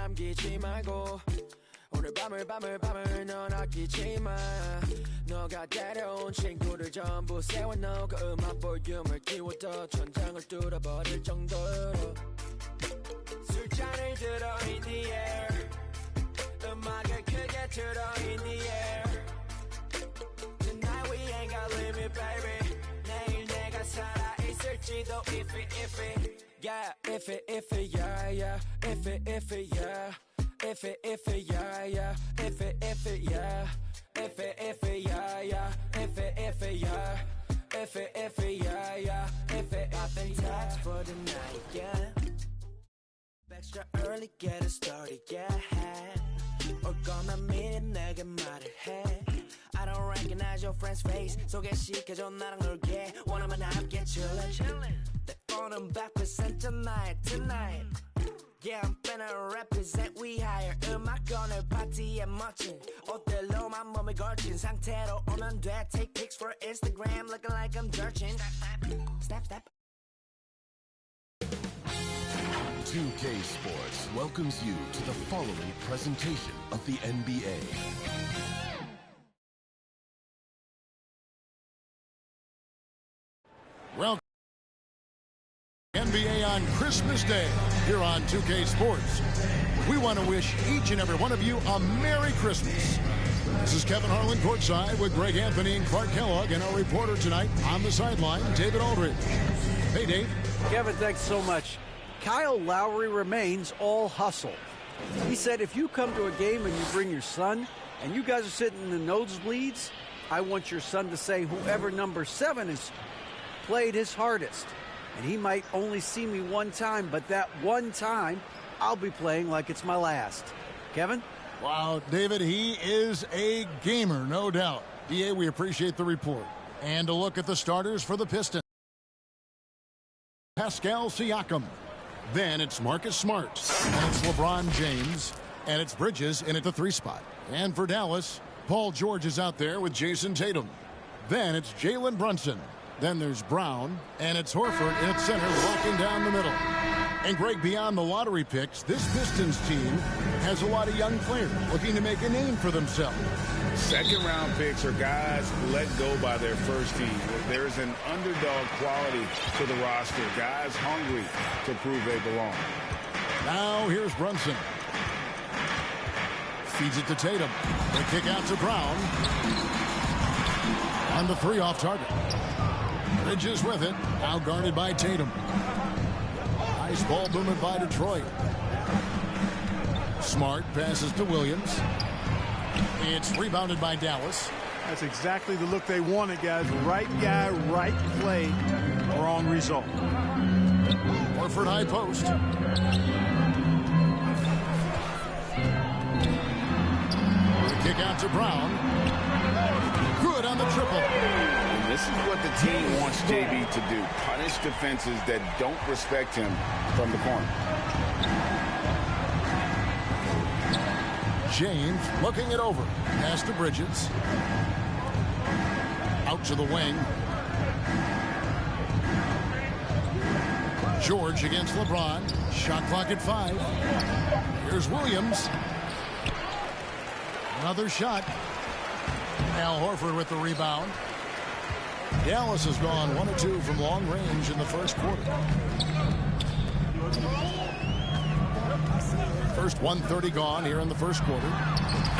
남기지 말고 오늘 밤을 넌 아끼지 마 너가 데려온 친구들 전부 세워놓고 음악 볼륨을 키워도 천장을 뚫어버릴 정도로 술잔을 들어 in the air 음악을 크게 틀어 in the air Tonight we ain't got limit baby 내일 내가 살아있을지도 if it yeah if it yeah yeah if it yeah if it yeah yeah if it yeah if it yeah yeah if it yeah if it yeah yeah if it I've been taxed for the night yeah extra early get it started yeah 올 거면 미리 내게 말을 해 I don't recognize your friend's face 소개시켜줘 나랑 놀게 원하면 함께 chillin' 내 오는 100% tonight Yeah, I'm finna represent we higher 음악 오늘 파티에 멋진 옷들로만 몸을 걸친 상태로 오면 돼 Take pics for Instagram looking like I'm jerking Step 2K Sports welcomes you to the following presentation of the NBA. Welcome NBA on Christmas Day here on 2K Sports. We want to wish each and every one of you a Merry Christmas. This is Kevin Harlan courtside with Greg Anthony and Clark Kellogg and our reporter tonight on the sideline, David Aldridge. Hey, Dave. Kevin, thanks so much. Kyle Lowry remains all hustle. He said if you come to a game and you bring your son and you guys are sitting in the nosebleeds, I want your son to say whoever number 7 is played his hardest. And he might only see me one time, but that one time, I'll be playing like it's my last. Kevin? Wow, David, he is a gamer, no doubt. DA, we appreciate the report. And a look at the starters for the Pistons. Pascal Siakam. Then it's Marcus Smart. And it's LeBron James. And it's Bridges in at the 3 spot. And for Dallas, Paul George is out there with Jason Tatum. Then it's Jalen Brunson. Then there's Brown, and it's Horford in its center, walking down the middle. And Greg, beyond the lottery picks, this Pistons team has a lot of young players looking to make a name for themselves. Second-round picks are guys let go by their first team. There's an underdog quality to the roster, guys hungry to prove they belong. Now here's Brunson. Feeds it to Tatum. They kick out to Brown. On the 3 off target. Bridges with it. Now guarded by Tatum. Nice ball movement by Detroit. Smart passes to Williams. It's rebounded by Dallas. That's exactly the look they wanted, guys. Right guy, right play, wrong result. Horford high post. The kick out to Brown. Good on the triple. And this is what the team wants JB to do. Punish defenses that don't respect him from the corner. James looking it over. Pass to Bridges. Out to the wing. George against LeBron. Shot clock at 5. Here's Williams. Another shot. Al Horford with the rebound. Dallas has gone 1 of 2 from long range in the first quarter. First 1:30 gone here in the first quarter.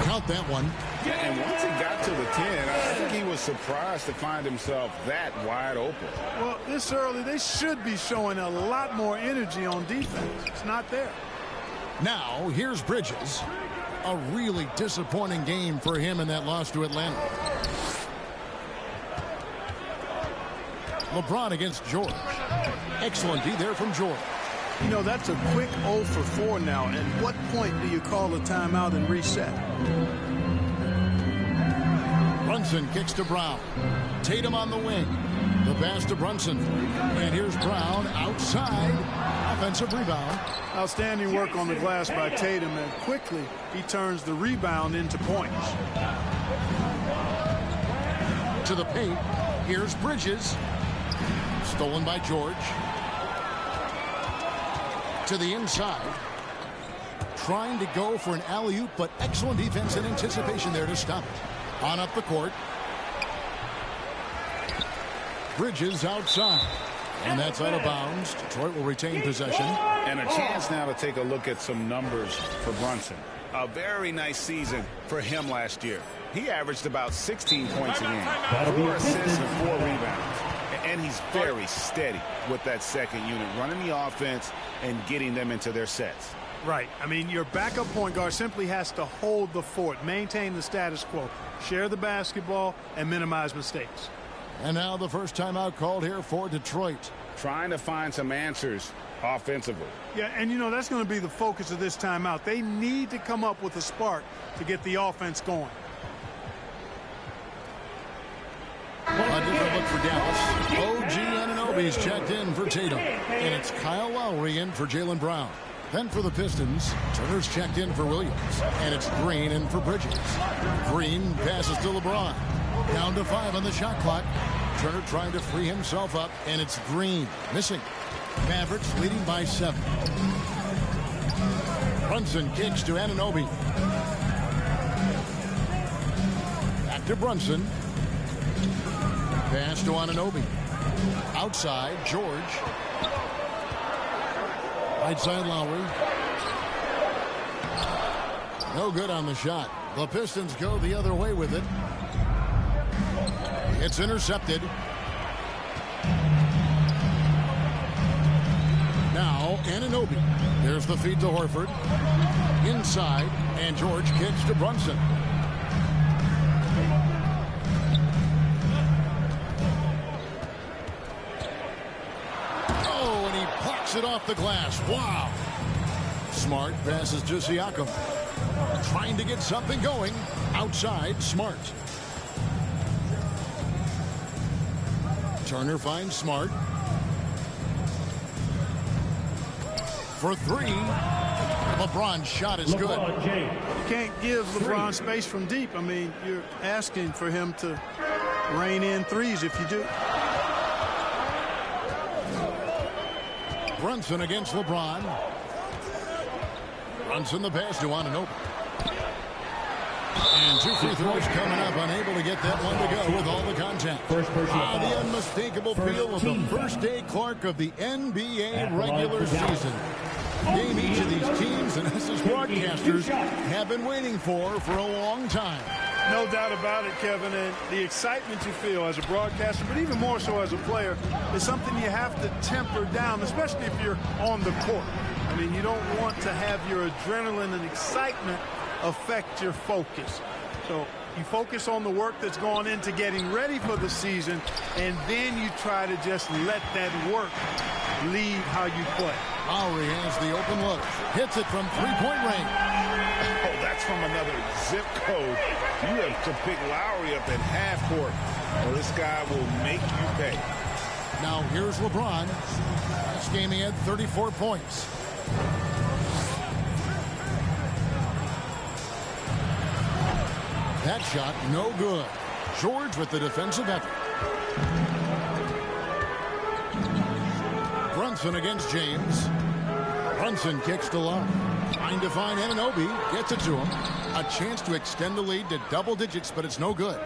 Count that one. Yeah, and once he got to the 10, I think he was surprised to find himself that wide open. Well, this early, they should be showing a lot more energy on defense. It's not there. Now, here's Bridges. A really disappointing game for him in that loss to Atlanta. LeBron against George. Excellent D there from George. You know, that's a quick 0 for 4 now. At what point do you call a timeout and reset? Brunson kicks to Brown. Tatum on the wing. The pass to Brunson. And here's Brown outside. Offensive rebound. Outstanding work on the glass by Tatum, and quickly he turns the rebound into points. To the paint. Here's Bridges. Stolen by George. To the inside. Trying to go for an alley-oop, but excellent defense and anticipation there to stop it. On up the court. Bridges outside. And that's out of bounds. Detroit will retain possession. And a chance now to take a look at some numbers for Brunson. A very nice season for him last year. He averaged about 16 points a game, 4 assists and 4 rebounds. And he's very steady with that second unit, running the offense and getting them into their sets. Right. I mean, your backup point guard simply has to hold the fort, maintain the status quo, share the basketball, and minimize mistakes. And now the first timeout called here for Detroit. Trying to find some answers offensively. Yeah, and you know, that's going to be the focus of this timeout. They need to come up with a spark to get the offense going. A different look for Dallas. OG Anunoby's checked in for Tatum. And it's Kyle Lowry in for Jaylen Brown. Then for the Pistons, Turner's checked in for Williams. And it's Green in for Bridges. Green passes to LeBron. Down to 5 on the shot clock. Turner trying to free himself up, and it's Green missing. Mavericks leading by 7. Brunson kicks to Anunoby. Back to Brunson. Pass to Anunoby. Outside, George. Right side, Lowry. No good on the shot. The Pistons go the other way with it. It's intercepted. Now Anunoby. There's the feed to Horford. Inside, and George kicks to Brunson. Oh, and he plucks it off the glass. Wow. Smart passes to Siakam. Trying to get something going. Outside, Smart. Turner finds Smart. For 3. LeBron's shot is good. You can't give LeBron space from deep. I mean, you're asking for him to rein in threes if you do. Brunson against LeBron. Brunson the pass to Anunoby. And 2 free throws coming up, unable to get that one to go with all the contact. The unmistakable feel of the first day Clark of the NBA regular season. Game each of these teams and us as broadcasters have been waiting for a long time. No doubt about it, Kevin, and the excitement you feel as a broadcaster, but even more so as a player, is something you have to temper down, especially if you're on the court. I mean, you don't want to have your adrenaline and excitement affect your focus. So you focus on the work that's gone into getting ready for the season, and then you try to just let that work lead how you play. Lowry has the open look. Hits it from three-point range. Oh, that's from another zip code. You have to pick Lowry up at half court, or this guy will make you pay. Now here's LeBron. Last game he had 34 points. That shot no good. George with the defensive effort. Brunson against James. Brunson kicks to Love. Trying to find Anunoby. Gets it to him. A chance to extend the lead to double digits, but it's no good.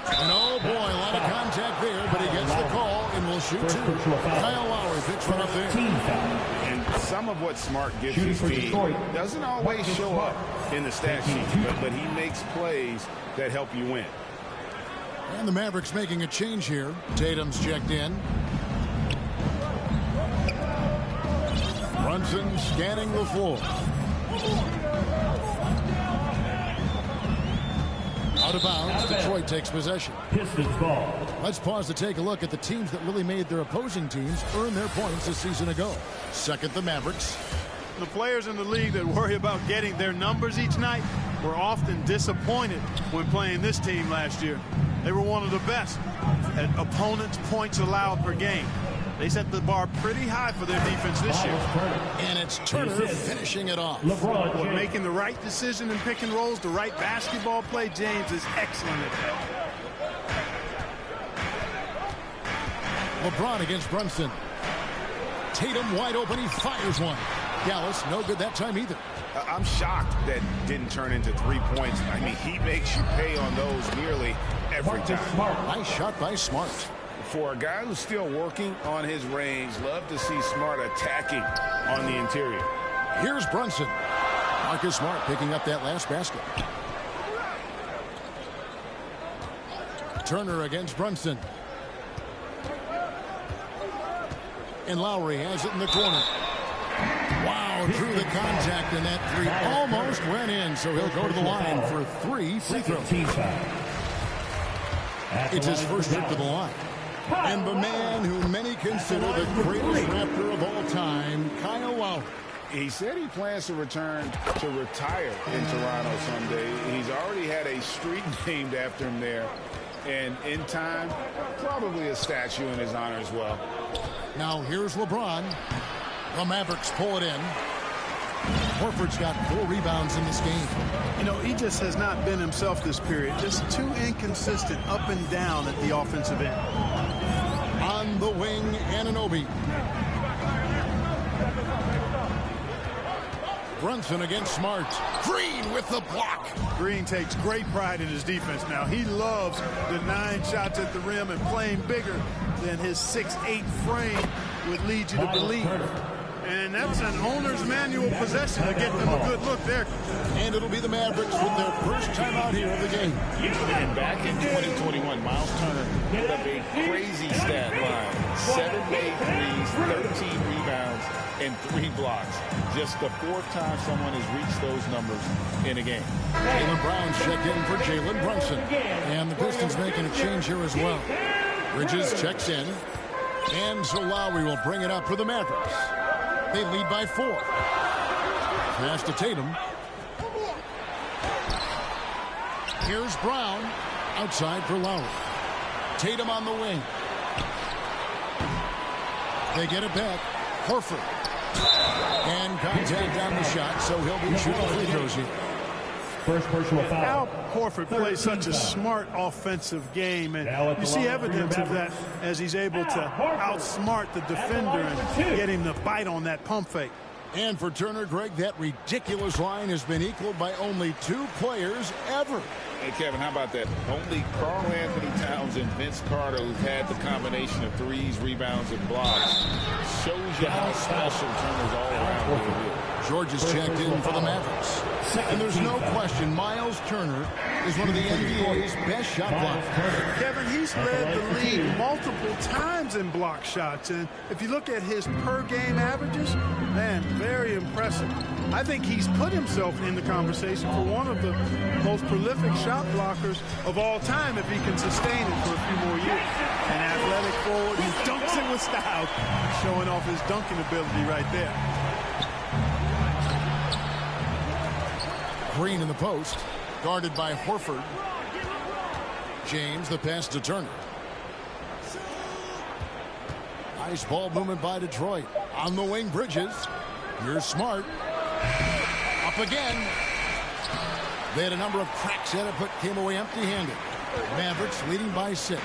And oh boy, a lot of contact there, but he gets the call and will shoot 2. Kyle Lowry picks one up there. And some of what Smart gives his team doesn't always show up in the stat sheet, but he makes plays that help you win. And the Mavericks making a change here. Tatum's checked in. Brunson scanning the floor. Out of bounds, Detroit takes possession. Pistons ball. Let's pause to take a look at the teams that really made their opposing teams earn their points a season ago. Second, the Mavericks. The players in the league that worry about getting their numbers each night were often disappointed when playing this team last year. They were one of the best at opponents' points allowed per game. They set the bar pretty high for their defense this year. And it's Turner finishing it off. LeBron making the right decision in pick and rolls, the right basketball play. James is excellent at that. LeBron against Brunson. Tatum wide open. He fires one. Dallas, no good that time either. I'm shocked that didn't turn into 3 points. I mean, he makes you pay on those nearly every time. Nice shot by Smart. For a guy who's still working on his range, love to see Smart attacking on the interior. Here's Brunson. Marcus Smart picking up that last basket. Turner against Brunson. And Lowry has it in the corner. Wow, through the contact, and that three almost went in, so he'll go to the line for 3 free throws. It's his first trip to the line. And the man who many consider the greatest Raptor of all time, Kyle Lowry. He said he plans to return to retire in Toronto someday. He's already had a street named after him there. And in time, probably a statue in his honor as well. Now here's LeBron. The Mavericks pull it in. Horford's got 4 rebounds in this game. You know, he just has not been himself this period. Just too inconsistent up and down at the offensive end. On the wing, Anunoby. Brunson against Smart. Green with the block. Green takes great pride in his defense now. He loves the 9 shots at the rim and playing bigger than his 6'8" frame would lead you to believe. And that's an owner's manual possession to get them a good look there. And it'll be the Mavericks with their first time out here of the game. And back in 2021, Miles Turner put up a crazy stat line. 7 made threes, 13 rebounds, and 3 blocks. Just the 4th time someone has reached those numbers in a game. Jaylen Brown's checked in for Jalen Brunson. And the Pistons making a change here as well. Bridges checks in. And so Lowry will bring it up for the Mavericks. They lead by 4. Pass to Tatum. Here's Brown. Outside for Lowry. Tatum on the wing. They get it back. Horford. And contact on the shot, so he'll be shooting free throws here. First personal foul. Al Horford plays such a smart offensive game, and you see evidence of that as he's able to outsmart the defender and get him to bite on that pump fake. And for Turner, Greg, that ridiculous line has been equaled by only 2 players ever. Hey, Kevin, how about that? Only Karl Anthony Towns and Vince Carter, who've had the combination of threes, rebounds, and blocks. Shows you how special Turner's all around. George is checked in for the Mavericks. And there's no question Miles Turner is one of the NBA's best shot blockers. Kevin, he's led the league multiple times in block shots. And if you look at his per-game averages, man, very impressive. I think he's put himself in the conversation for one of the most prolific shot blockers of all time if he can sustain it for a few more years. An athletic forward who dunks it with style, showing off his dunking ability right there. Green in the post, guarded by Horford. James, the pass to Turner. Nice ball movement by Detroit. On the wing, Bridges. Here's Smart. Up again. They had a number of cracks at it, but came away empty-handed. Mavericks leading by 6.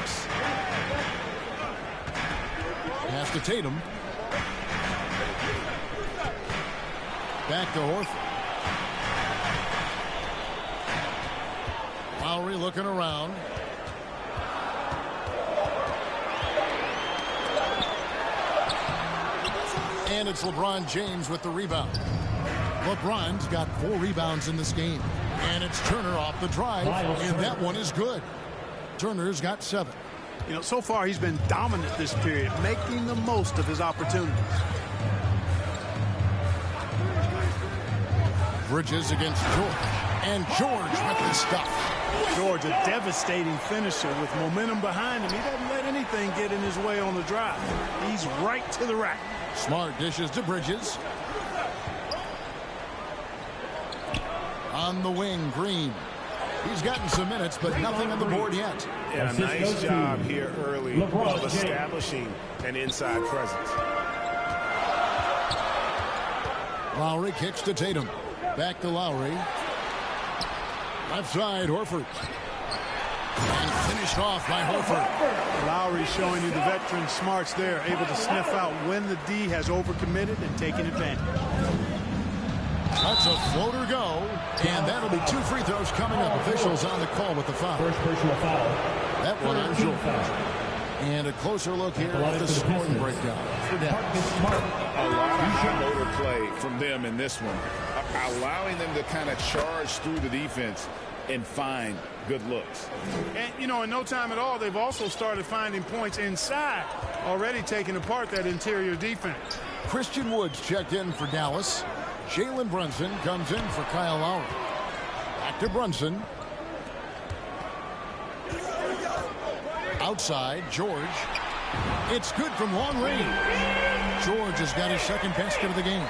Pass to Tatum. Back to Horford. Lowry looking around. And it's LeBron James with the rebound. LeBron's got 4 rebounds in this game. And it's Turner off the drive, and that one is good. Turner's got 7. You know, so far he's been dominant this period, making the most of his opportunities. Bridges against George. And George with the stuff. George, a devastating finisher with momentum behind him. He doesn't let anything get in his way on the drive. He's right to the rack. Smart dishes to Bridges. On the wing, Green. He's gotten some minutes, but nothing on the board yet. Yeah, nice job here early of establishing an inside presence. Lowry kicks to Tatum. Back to Lowry. Left side, Horford. And finished off by Horford. Lowry showing you the veteran smarts there, able to sniff out when the D has overcommitted and taking advantage. That's a floater go, and that'll be 2 free throws coming up. Officials on the call with the foul. First personal foul. That one on George. And a closer look here at the scoring breakdown for Dallas. A lot of high motor play from them in this one, allowing them to kind of charge through the defense and find good looks. And, you know, in no time at all, they've also started finding points inside, already taking apart that interior defense. Christian Woods checked in for Dallas. Jalen Brunson comes in for Kyle Lowry. Back to Brunson. Outside, George. It's good from long range. George has got his second basket of the game.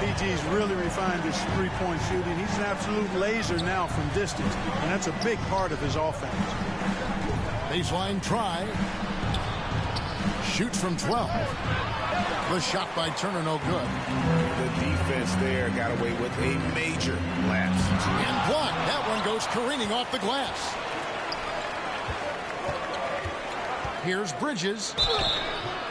PG's really refined his three-point shooting. He's an absolute laser now from distance, and that's a big part of his offense. Baseline try. Shoots from 12. The shot by Turner, no good. The defense there got away with a major lapse. And blocked. That one goes careening off the glass. Here's Bridges.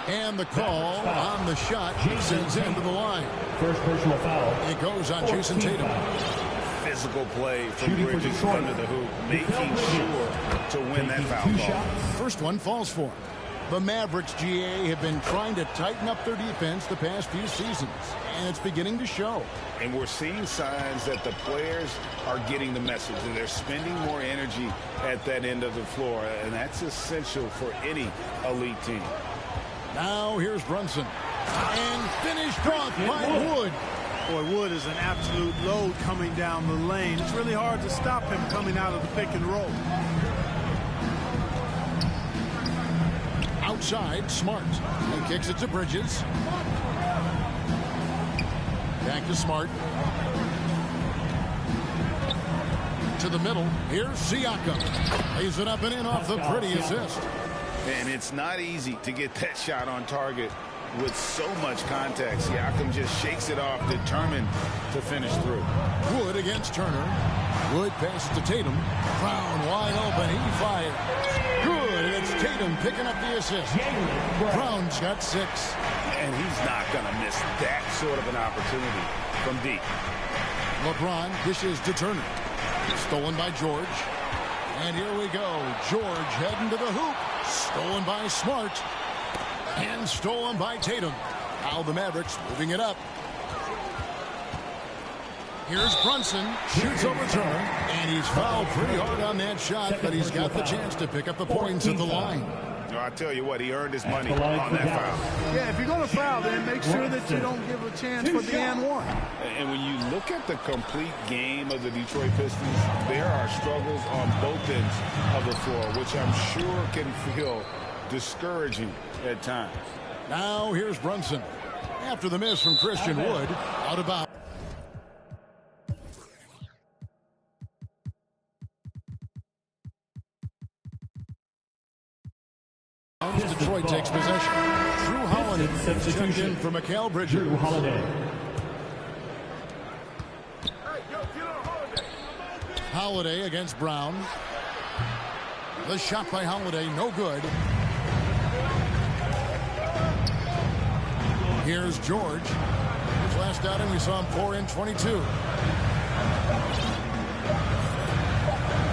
And the call on the shot. He sends into the line. First personal foul. It goes on Jason Tatum. Physical play from Bridges under the hoop, making sure to win that foul ball. First one falls for him. The Mavericks, GA, have been trying to tighten up their defense the past few seasons, and it's beginning to show. And we're seeing signs that the players are getting the message, and they're spending more energy at that end of the floor, and that's essential for any elite team. Now here's Brunson. And finished off by Wood. Boy, Wood is an absolute load coming down the lane. It's really hard to stop him coming out of the pick and roll. Outside, Smart. He kicks it to Bridges. Back to Smart. To the middle. Here's Siakam. Lays it up and in off the pretty assist. And it's not easy to get that shot on target with so much contact. Siakam just shakes it off, determined to finish through. Wood against Turner. Wood passes to Tatum. Brown wide open. He fires. Good. It's Tatum picking up the assist. Brown's got 6. And he's not going to miss that sort of an opportunity from deep. LeBron dishes to Turner. Stolen by George. And here we go. George heading to the hoop. Stolen by Smart. And stolen by Tatum. Now the Mavericks moving it up. Here's Brunson. Shoots over Turner. And he's fouled pretty hard on that shot, but he's got the chance to pick up the points at the line. I tell you what, he earned his money on that foul. Yeah, if you're going to foul, then make sure that you don't give a chance for the and one. And when you look at the complete game of the Detroit Pistons, there are struggles on both ends of the floor, which I'm sure can feel discouraging at times. Now here's Brunson. After the miss from Christian Wood, out of bounds. Detroit takes possession. Drew Holiday checked in for Mikal Bridges. Drew Holiday. Holiday against Brown. The shot by Holiday, no good. Here's George. His last outing, we saw him pour in 22.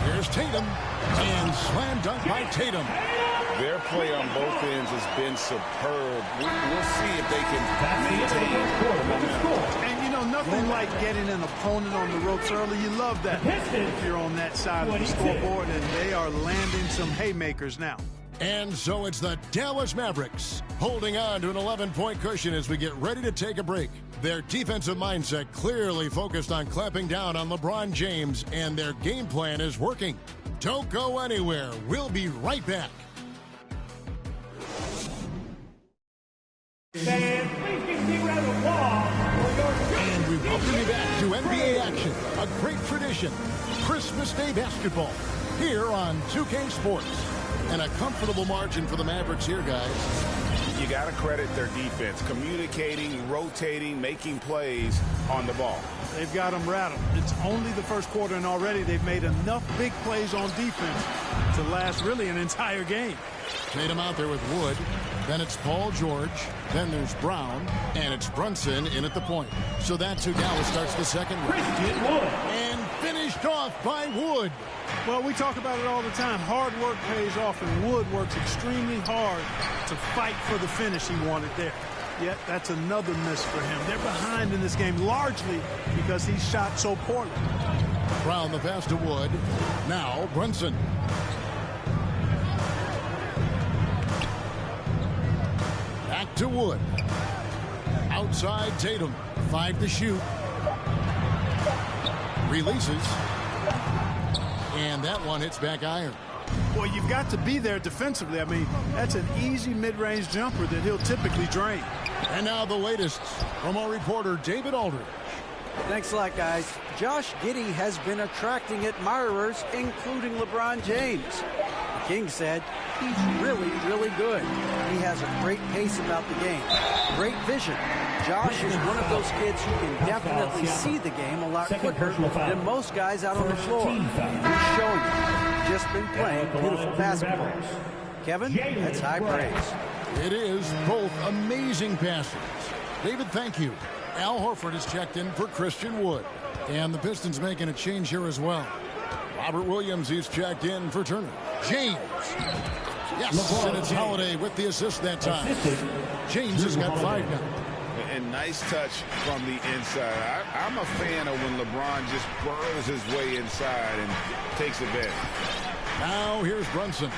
Here's Tatum. And slam dunk by Tatum. Their play on both ends has been superb. We'll see if they can maintain the momentum. And, you know, nothing like getting an opponent on the ropes early. You love that if you're on that side of the scoreboard, and they are landing some haymakers now. And so it's the Dallas Mavericks holding on to an 11-point cushion as we get ready to take a break. Their defensive mindset clearly focused on clamping down on LeBron James, and their game plan is working. Don't go anywhere. We'll be right back. Fans, please give me a round of applause. And we welcome you back to NBA action, a great tradition. Christmas Day basketball here on 2K Sports. And a comfortable margin for the Mavericks here, guys. you got to credit their defense, communicating, rotating, making plays on the ball. They've got them rattled. It's only the first quarter, and already they've made enough big plays on defense to last really an entire game. Tatum out there with Wood. Then it's Paul George. Then there's Brown. And it's Brunson in at the point. So that's who Dallas starts the second round. And finished off by Wood. Well, we talk about it all the time. Hard work pays off, and Wood works extremely hard to fight for the finish he wanted there. Yet that's another miss for him. They're behind in this game largely because he shot so poorly. Brown the pass to Wood. Now Brunson. Back to Wood. Outside Tatum. 5 to shoot. Releases. And that one hits back iron. Boy, you've got to be there defensively. I mean, that's an easy mid-range jumper that he'll typically drain. And now the latest from our reporter, David Aldridge. Thanks a lot, guys. Josh Giddey has been attracting admirers, including LeBron James. The King said he's really, really good. He has a great pace about the game, great vision. Josh is one of those kids who can definitely see the game a lot quicker than most guys out on the floor. He's showing it. Just been playing beautiful basketball. Kevin, that's high praise. It is both amazing passes. David, thank you. Al Horford is checked in for Christian Wood. And the Pistons making a change here as well. Robert Williams is checked in for Turner. James. Yes, and it's Holiday with the assist that time. James has got 5 now. And nice touch from the inside. I'm a fan of when LeBron just burrows his way inside and takes advantage. Now here's Brunson.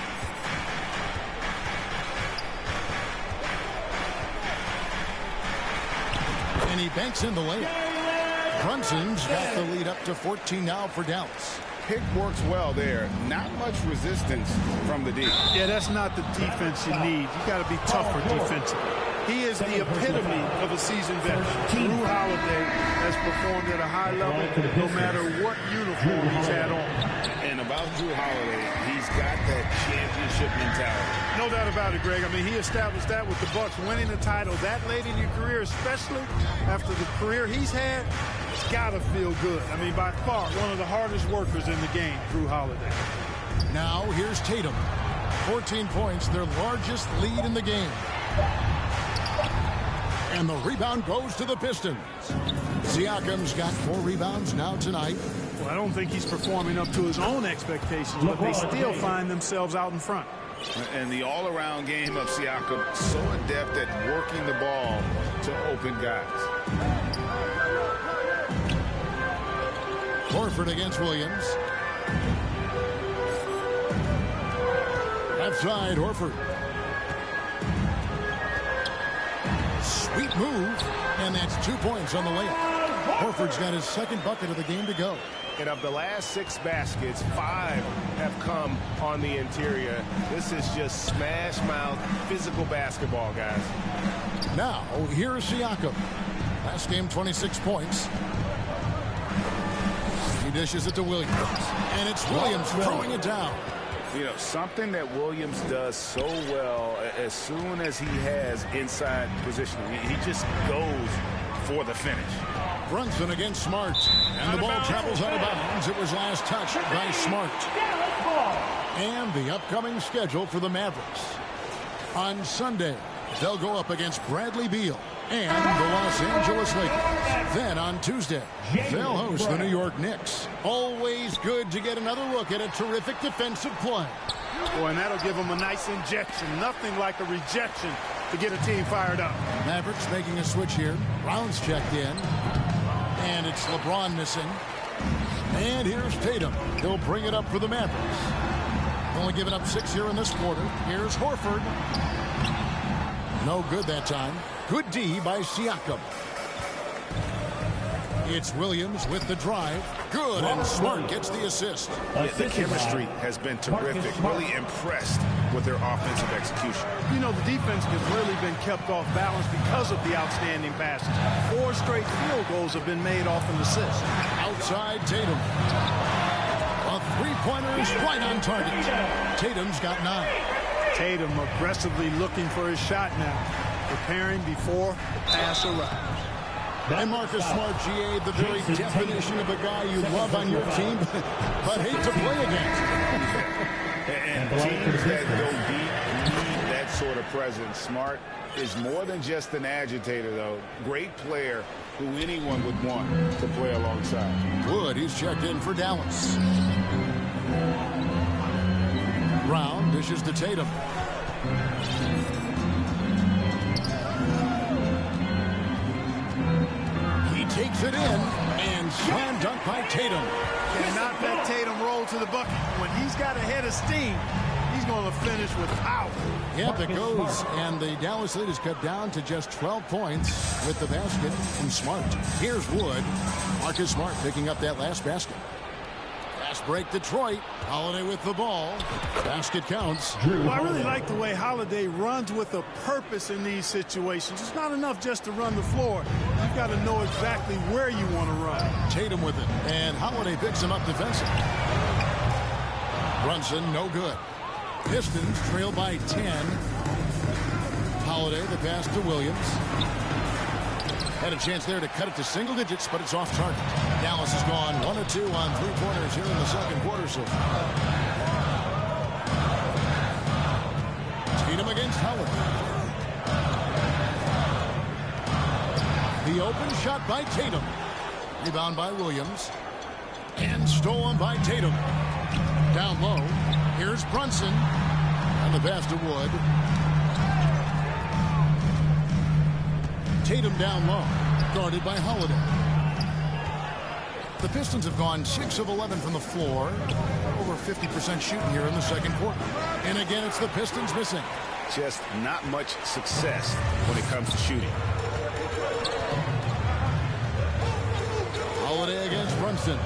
And he banks in the layup. Brunson's got the lead up to 14 now for Dallas. Pick works well there. Not much resistance from the D. Yeah, that's not the defense you need. You got to be tougher defensively. He is the epitome of a seasoned veteran. Drew Holiday has performed at a high level no matter what uniform he's had on. And about Drew Holiday, he's got that championship mentality. No doubt about it, Greg. I mean, he established that with the Bucks, winning the title that late in your career, especially after the career he's had. It's got to feel good. I mean, by far, one of the hardest workers in the game, Drew Holiday. Now here's Tatum. 14 points, their largest lead in the game. And the rebound goes to the Pistons. Siakam's got 4 rebounds now tonight. Well, I don't think he's performing up to his own expectations, but they still find themselves out in front. And the all-around game of Siakam, so adept at working the ball to open guys. Horford against Williams. Outside Horford. Sweet move, and that's 2 points on the layup. Horford's got his second bucket of the game to go. And of the last 6 baskets, 5 have come on the interior. This is just smash mouth physical basketball, guys. Now, here's Siakam. Last game, 26 points. He dishes it to Williams. And it's Williams throwing it down. You know, something that Williams does so well as soon as he has inside positioning, he just goes for the finish. Brunson against Smart. And the ball travels out of bounds. It was last touched by Smart. And the upcoming schedule for the Mavericks. On Sunday, they'll go up against Bradley Beal and the Los Angeles Lakers. Then on Tuesday, they'll host the New York Knicks. Always good to get another look at a terrific defensive play. Boy, and that'll give them a nice injection. Nothing like a rejection to get a team fired up. Mavericks making a switch here. Brown's checked in. And it's LeBron missing. And here's Tatum. He'll bring it up for the Mavericks. Only giving up 6 here in this quarter. Here's Horford. No good that time. Good D by Siakam. It's Williams with the drive. Good, and Smart gets the assist. The chemistry has been terrific. Really impressed with their offensive execution. You know, the defense has really been kept off balance because of the outstanding passes. 4 straight field goals have been made off an assist. Outside Tatum. A three-pointer is right on target. Tatum's got 9. Tatum aggressively looking for his shot now, preparing before the pass arrives. And Marcus Smart, GA, the very definition of a guy you love on your team, but hate to play against. And teams that go deep need that sort of presence. Smart is more than just an agitator, though. Great player who anyone would want to play alongside. Wood, he's checked in for Dallas. Brown dishes to Tatum. He takes it in, and slam dunk by Tatum. Cannot let Tatum roll to the bucket. When he's got a head of steam, he's going to finish with power. Yep, it goes, and the Dallas lead is cut down to just 12 points with the basket from Smart. Here's Wood. Marcus Smart picking up that last basket. Fast break, Detroit. Holiday with the ball. Basket counts. Well, I really like the way Holiday runs with a purpose in these situations. It's not enough just to run the floor. You've got to know exactly where you want to run. Tatum with it, and Holiday picks him up defensively. Brunson, no good. Pistons trail by 10. Holiday, the pass to Williams. Had a chance there to cut it to single digits, but it's off target. Dallas has gone 1 of 2 on three-pointers here in the second quarter so far. Tatum against Holiday. The open shot by Tatum. Rebound by Williams. And stolen by Tatum. Down low. Here's Brunson. And the pass to Wood. Tatum down low. Guarded by Holiday. The Pistons have gone 6 of 11 from the floor. Over 50% shooting here in the second quarter. And again, it's the Pistons missing. Just not much success when it comes to shooting. Holiday against Brunson.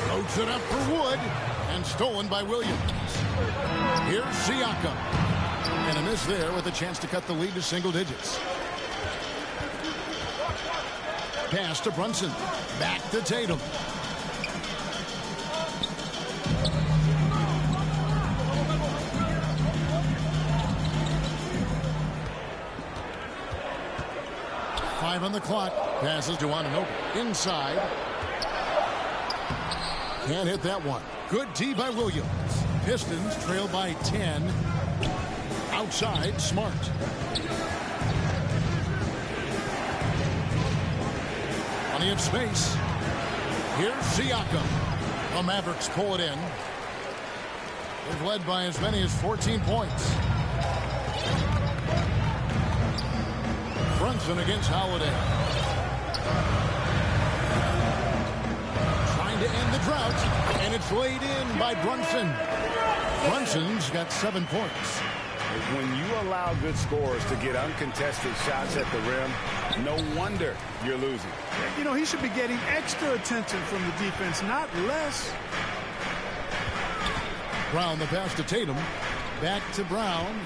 Floats it up for Wood. And stolen by Williams. Here's Siakam. And a miss there with a chance to cut the lead to single digits. Pass to Brunson. Back to Tatum. Five on the clock. Passes to Anunoby. Inside. Can't hit that one. Good D by Williams. Pistons trail by 10. Outside, Smart. Plenty of space. Here's Siakam. The Mavericks pull it in. They've led by as many as 14 points. Brunson against Holiday. Trying to end the drought, and it's laid in by Brunson. Brunson's got 7 points. When you allow good scorers to get uncontested shots at the rim, no wonder you're losing. You know, he should be getting extra attention from the defense, not less. Brown, the pass to Tatum. Back to Brown.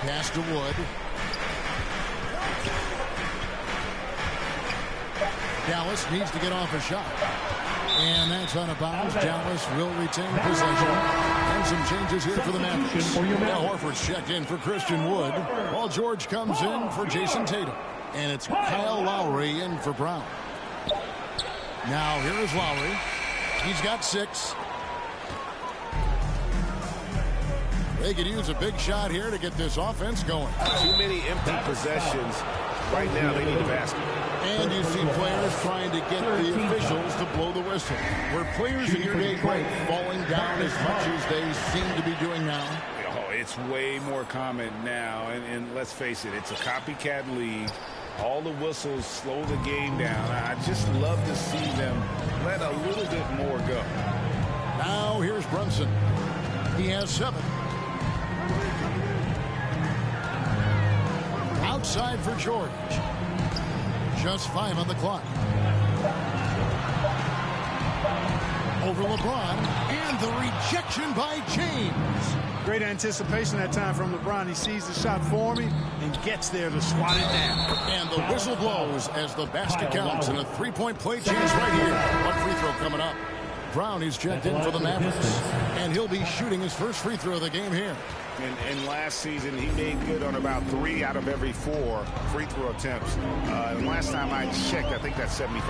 Pass to Wood. Dallas needs to get off a shot. And that's out of bounds. Dallas will retain possession. And some changes here for the Mavericks. Now Horford's checked in for Christian Wood. Paul George comes in for Jason Tatum. And it's Kyle Lowry in for Brown. Now here is Lowry. He's got 6. They could use a big shot here to get this offense going. Too many empty possessions. Right now they need a basket. And you see players trying to get the officials to blow the whistle. Were players in your day falling down as much as they seem to be doing now? Oh, it's way more common now. And let's face it, it's a copycat league. All the whistles slow the game down. I just love to see them let a little bit more go. Now here's Brunson. He has 7. Outside for George. Just 5 on the clock. Over LeBron, and the rejection by James. Great anticipation that time from LeBron. He sees the shot forming and gets there to swat it down. And the whistle blows as the basket counts, and a three-point play chance right here. One free throw coming up. Brown is checked in for the Mavericks, and he'll be shooting his first free throw of the game here. And last season, he made good on about 3 out of every 4 free throw attempts. And last time I checked, I think that's 75%.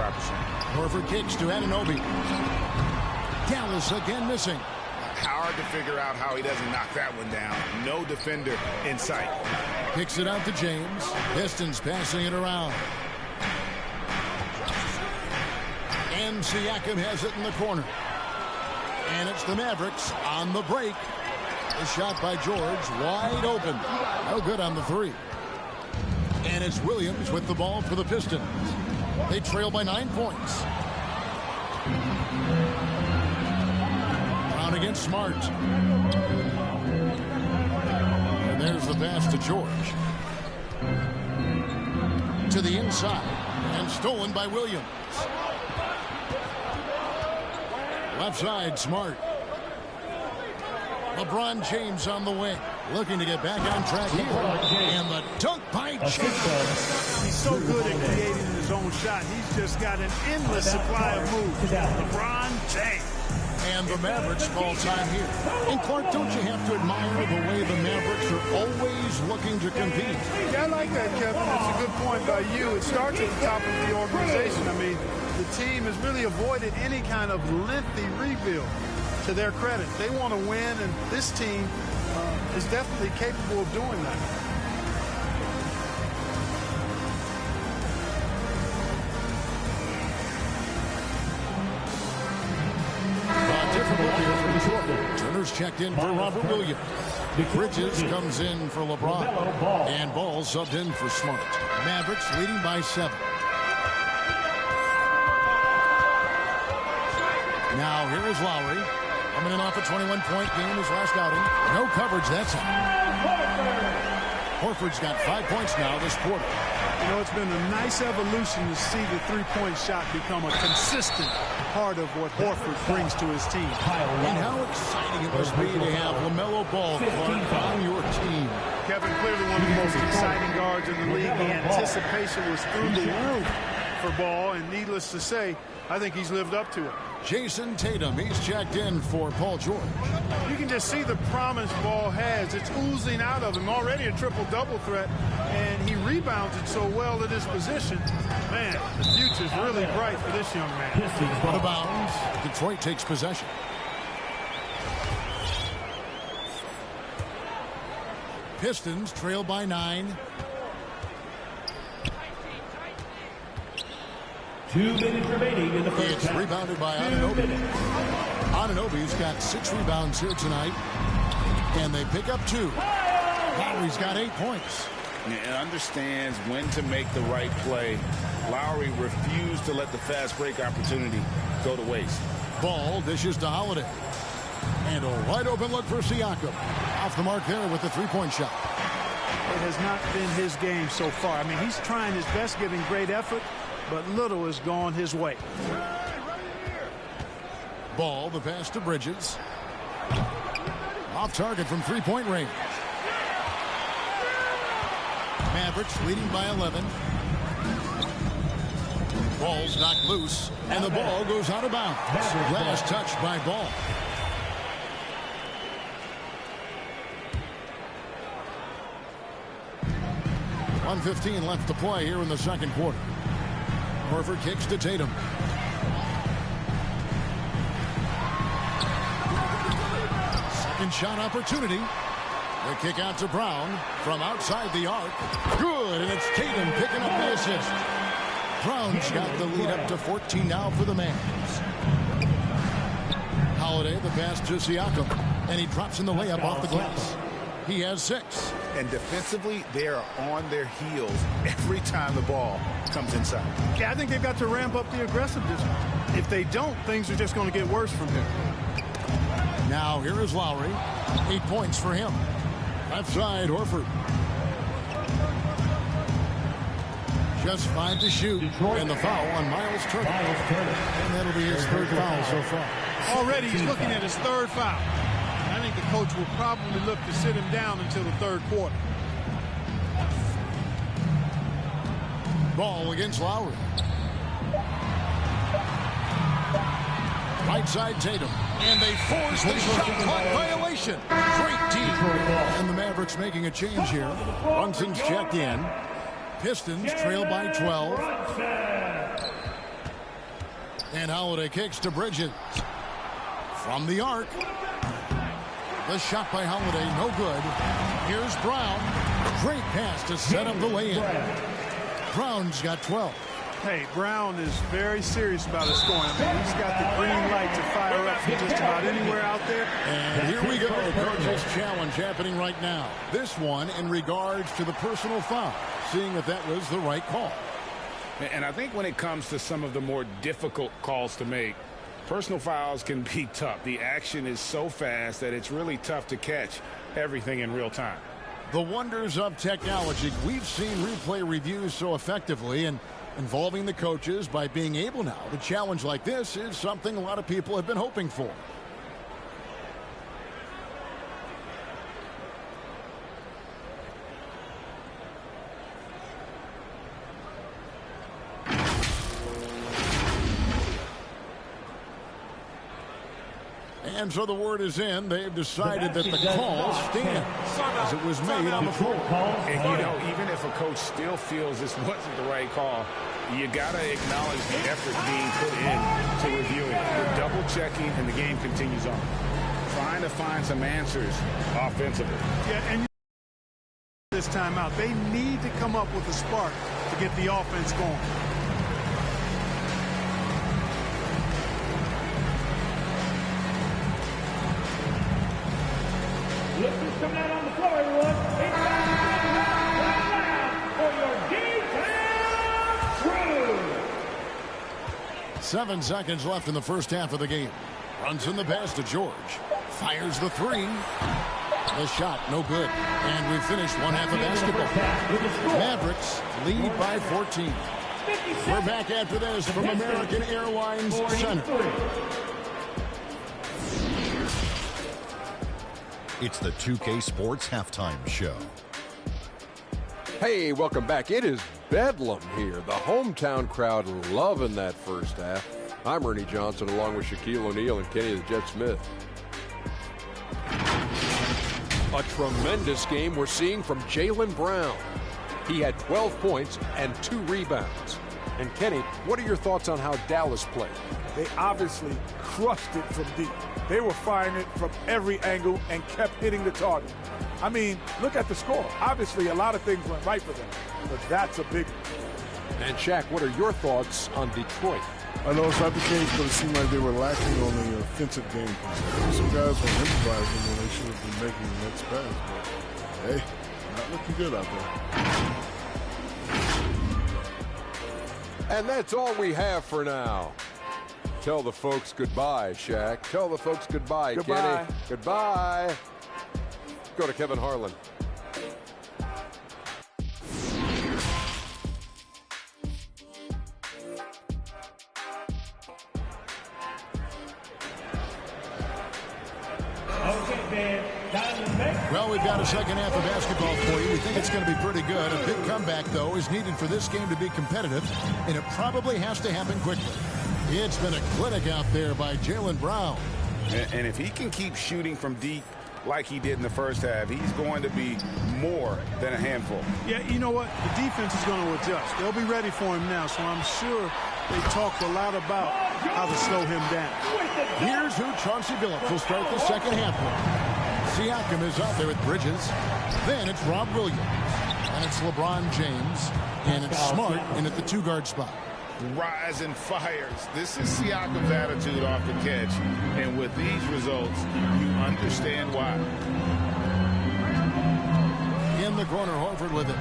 Horford kicks to Anunoby. Dallas again missing. Hard to figure out how he doesn't knock that one down. No defender in sight. Kicks it out to James. Pistons passing it around. And Siakam has it in the corner. And it's the Mavericks on the break. A shot by George, wide open. No good on the 3. And it's Williams with the ball for the Pistons. They trail by 9 points. Brown against Smart. And there's the pass to George. To the inside. And stolen by Williams. Left side, Smart. LeBron James on the wing, looking to get back on track here. And the dunk by James. He's so good at creating his own shot. He's just got an endless supply of moves. LeBron James. And the Mavericks call time here. And Clark, don't you have to admire the way the Mavericks are always looking to compete? Yeah, I like that, Kevin. That's a good point by you. It starts at the top of the organization. I mean, the team has really avoided any kind of lengthy rebuild. To their credit, they want to win, and this team is definitely capable of doing that. Different look here for Detroit. Turner's checked in for Robert Williams. Bridges comes in for LeBron. And Ball subbed in for Smart. Mavericks leading by 7. Now here is Lowry. Coming in off a 21-point game his last outing. No coverage, that's it. Horford's got 5 points now this quarter. You know, it's been a nice evolution to see the three-point shot become a consistent part of what Horford brings to his team. And how exciting it must be to have LaMelo Ball on your team. Kevin, clearly one of the most exciting guards in the league. The anticipation was through the roof for Ball, and needless to say, I think he's lived up to it. Jason Tatum, he's checked in for Paul George. You can just see the promise Ball has. It's oozing out of him. Already a triple-double threat, and he rebounds it so well at his position. Man, the future's really bright for this young man. Out of bounds. Detroit takes possession. Pistons trail by 9. 2 minutes remaining in the first It's half. rebounded by Anunoby. Anunoby's got 6 rebounds here tonight. And they pick up 2. Lowry's got 8 points. And understands when to make the right play. Lowry refused to let the fast break opportunity go to waste. Ball dishes to Holiday. And a wide open look for Siakam. Off the mark there with the 3-point shot. It has not been his game so far. I mean, he's trying his best, giving great effort, but little has gone his way. Ball, the pass to Bridges. Off target from 3-point range. Mavericks leading by 11. Ball's knocked loose, and the ball goes out of bounds. Last touch by Ball. .115 left to play here in the second quarter. Horford kicks to Tatum. Second shot opportunity. The kick out to Brown from outside the arc. Good, and it's Tatum picking up the assist. Brown's got the lead up to 14 now for the Mavs. Holiday, the pass to Siakam, and he drops in the layup off the glass. He has 6. And defensively, they are on their heels every time the ball comes inside. Yeah, I think they've got to ramp up the aggressiveness. If they don't, things are just going to get worse from here. Now here is Lowry. 8 points for him. Left side, Horford. Just 5 to shoot. And the foul on Miles Turner. And that'll be his 3rd foul so far. Already he's looking at his 3rd foul. I think the coach will probably look to sit him down until the third quarter. Ball against Lowry. Right side Tatum. And they force the shot clock violation. Great D. And the Mavericks making a change here. Brunson's checked in. Pistons trail by 12. And Holiday kicks to Bridges. From the arc. The shot by Holiday, no good. Here's Brown. Great pass to set up the lay-in. Brown's got 12. Hey, Brown is very serious about his scoring. I mean, he's got the green light to fire up from just about anywhere out there. And here we go. Coach's challenge happening right now. This one in regards to the personal foul, seeing if that was the right call. And I think when it comes to some of the more difficult calls to make, personal fouls can be tough. The action is so fast that it's really tough to catch everything in real time. The wonders of technology. We've seen replay reviews so effectively, and involving the coaches by being able now to challenge like this is something a lot of people have been hoping for. And so the word is in. They've decided that the call stands as it was made on the floor. And, you know, even if a coach still feels this wasn't the right call, you got to acknowledge the effort being put in to reviewing it. They're double-checking, and the game continues on. Trying to find some answers offensively. Yeah, and this timeout, they need to come up with a spark to get the offense going. Look who's coming out on the floor, everyone. It's time for your D-Town crew. 7 seconds left in the first half of the game. Runs in the pass to George. Fires the three. The shot, no good. And we've finished one half of basketball. Mavericks lead by 14. We're back after this from American Airlines Center. It's the 2K Sports Halftime Show. Hey, welcome back. It is Bedlam here. The hometown crowd loving that first half. I'm Ernie Johnson along with Shaquille O'Neal and Kenny the Jet Smith. A tremendous game we're seeing from Jaylen Brown. He had 12 points and 2 rebounds. And Kenny, what are your thoughts on how Dallas played? They obviously crushed it from deep. They were firing it from every angle and kept hitting the target. I mean, look at the score. Obviously, a lot of things went right for them, but that's a big one. And Shaq, what are your thoughts on Detroit? I know it's not the case, but it seemed like they were lacking on the offensive game plan. Some guys were improvising when they should have been making the next pass. But, hey, not looking good out there. And that's all we have for now. Tell the folks goodbye, Shaq. Tell the folks goodbye, Goodbye. Kenny. Goodbye. Go to Kevin Harlan. Well, we've got a second half of basketball for you. We think it's going to be pretty good. A big comeback, though, is needed for this game to be competitive, and it probably has to happen quickly. It's been a clinic out there by Jaylen Brown. And if he can keep shooting from deep like he did in the first half, he's going to be more than a handful. Yeah, you know what? The defense is going to adjust. They'll be ready for him now, so I'm sure they talked a lot about how to slow him down. Here's who Chauncey Billups will start the second half with. Siakam is out there with Bridges. Then it's Rob Williams. And it's LeBron James. And it's Smart in at the 2-guard spot. Rise and fires. This is Siakam's attitude off the catch. And with these results, you understand why. In the corner, Horford with it.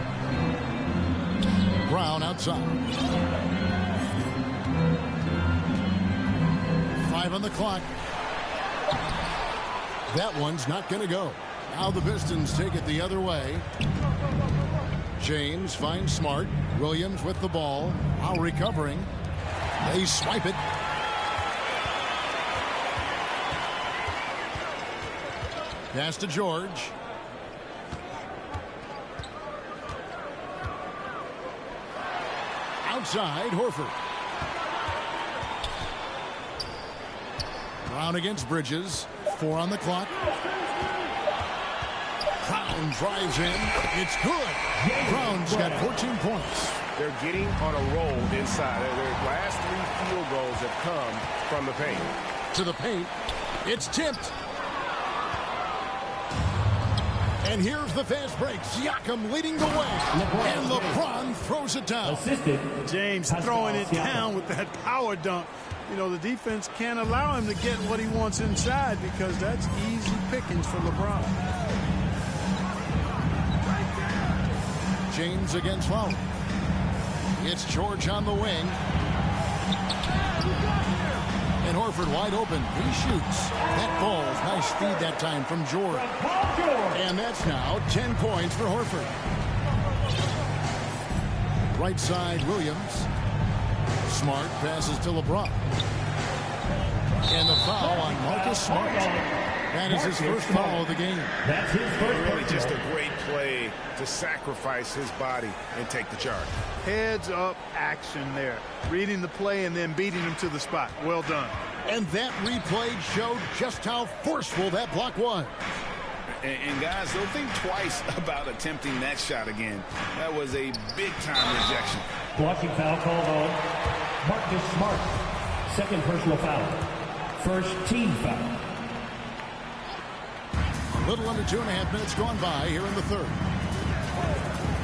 Brown outside. 5 on the clock. That one's not going to go. Now the Pistons take it the other way. James finds Smart. Williams with the ball. Now recovering. They swipe it. Pass to George. Outside, Horford. Brown against Bridges. 4 on the clock. Brown drives in. It's good. Brown's got 14 points. They're getting on a roll inside. Their last 3 field goals have come from the paint. To the paint. It's tipped. And here's the fast break. Siakam leading the way. And LeBron throws it down. James throwing it down with that power dunk. You know, the defense can't allow him to get what he wants inside because that's easy pickings for LeBron. James against Fowler. It's George on the wing. And Horford wide open. He shoots. That falls. Nice speed that time from George. And that's now 10 points for Horford. Right side, Williams. Smart passes to LeBron. And the foul on Marcus Smart. That is his first foul of the game. That's his first. Really just a great play to sacrifice his body and take the charge. Heads up action there. Reading the play and then beating him to the spot. Well done. And that replay showed just how forceful that block was. And guys, don't think twice about attempting that shot again. That was a big-time rejection. Blocking foul called on Marcus Smart. Second personal foul. First team foul. A little under 2.5 minutes gone by here in the third.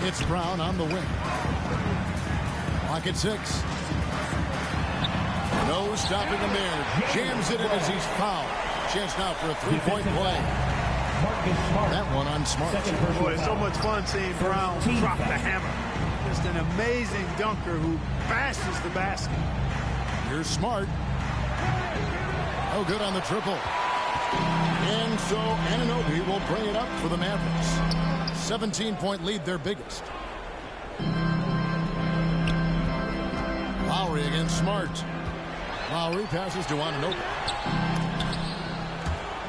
It's Brown on the wing. Clock at 6. No stopping him there. Jams it in as he's fouled. Chance now for a 3-point play. That one on Smart. Boy, it's so much fun seeing Brown drop the hammer. Just an amazing dunker who bashes the basket. Here's Smart. Oh, good on the triple. And so Anunoby will bring it up for the Mavericks. 17-point lead, their biggest. Lowry against Smart. Lowry passes to Anunoby.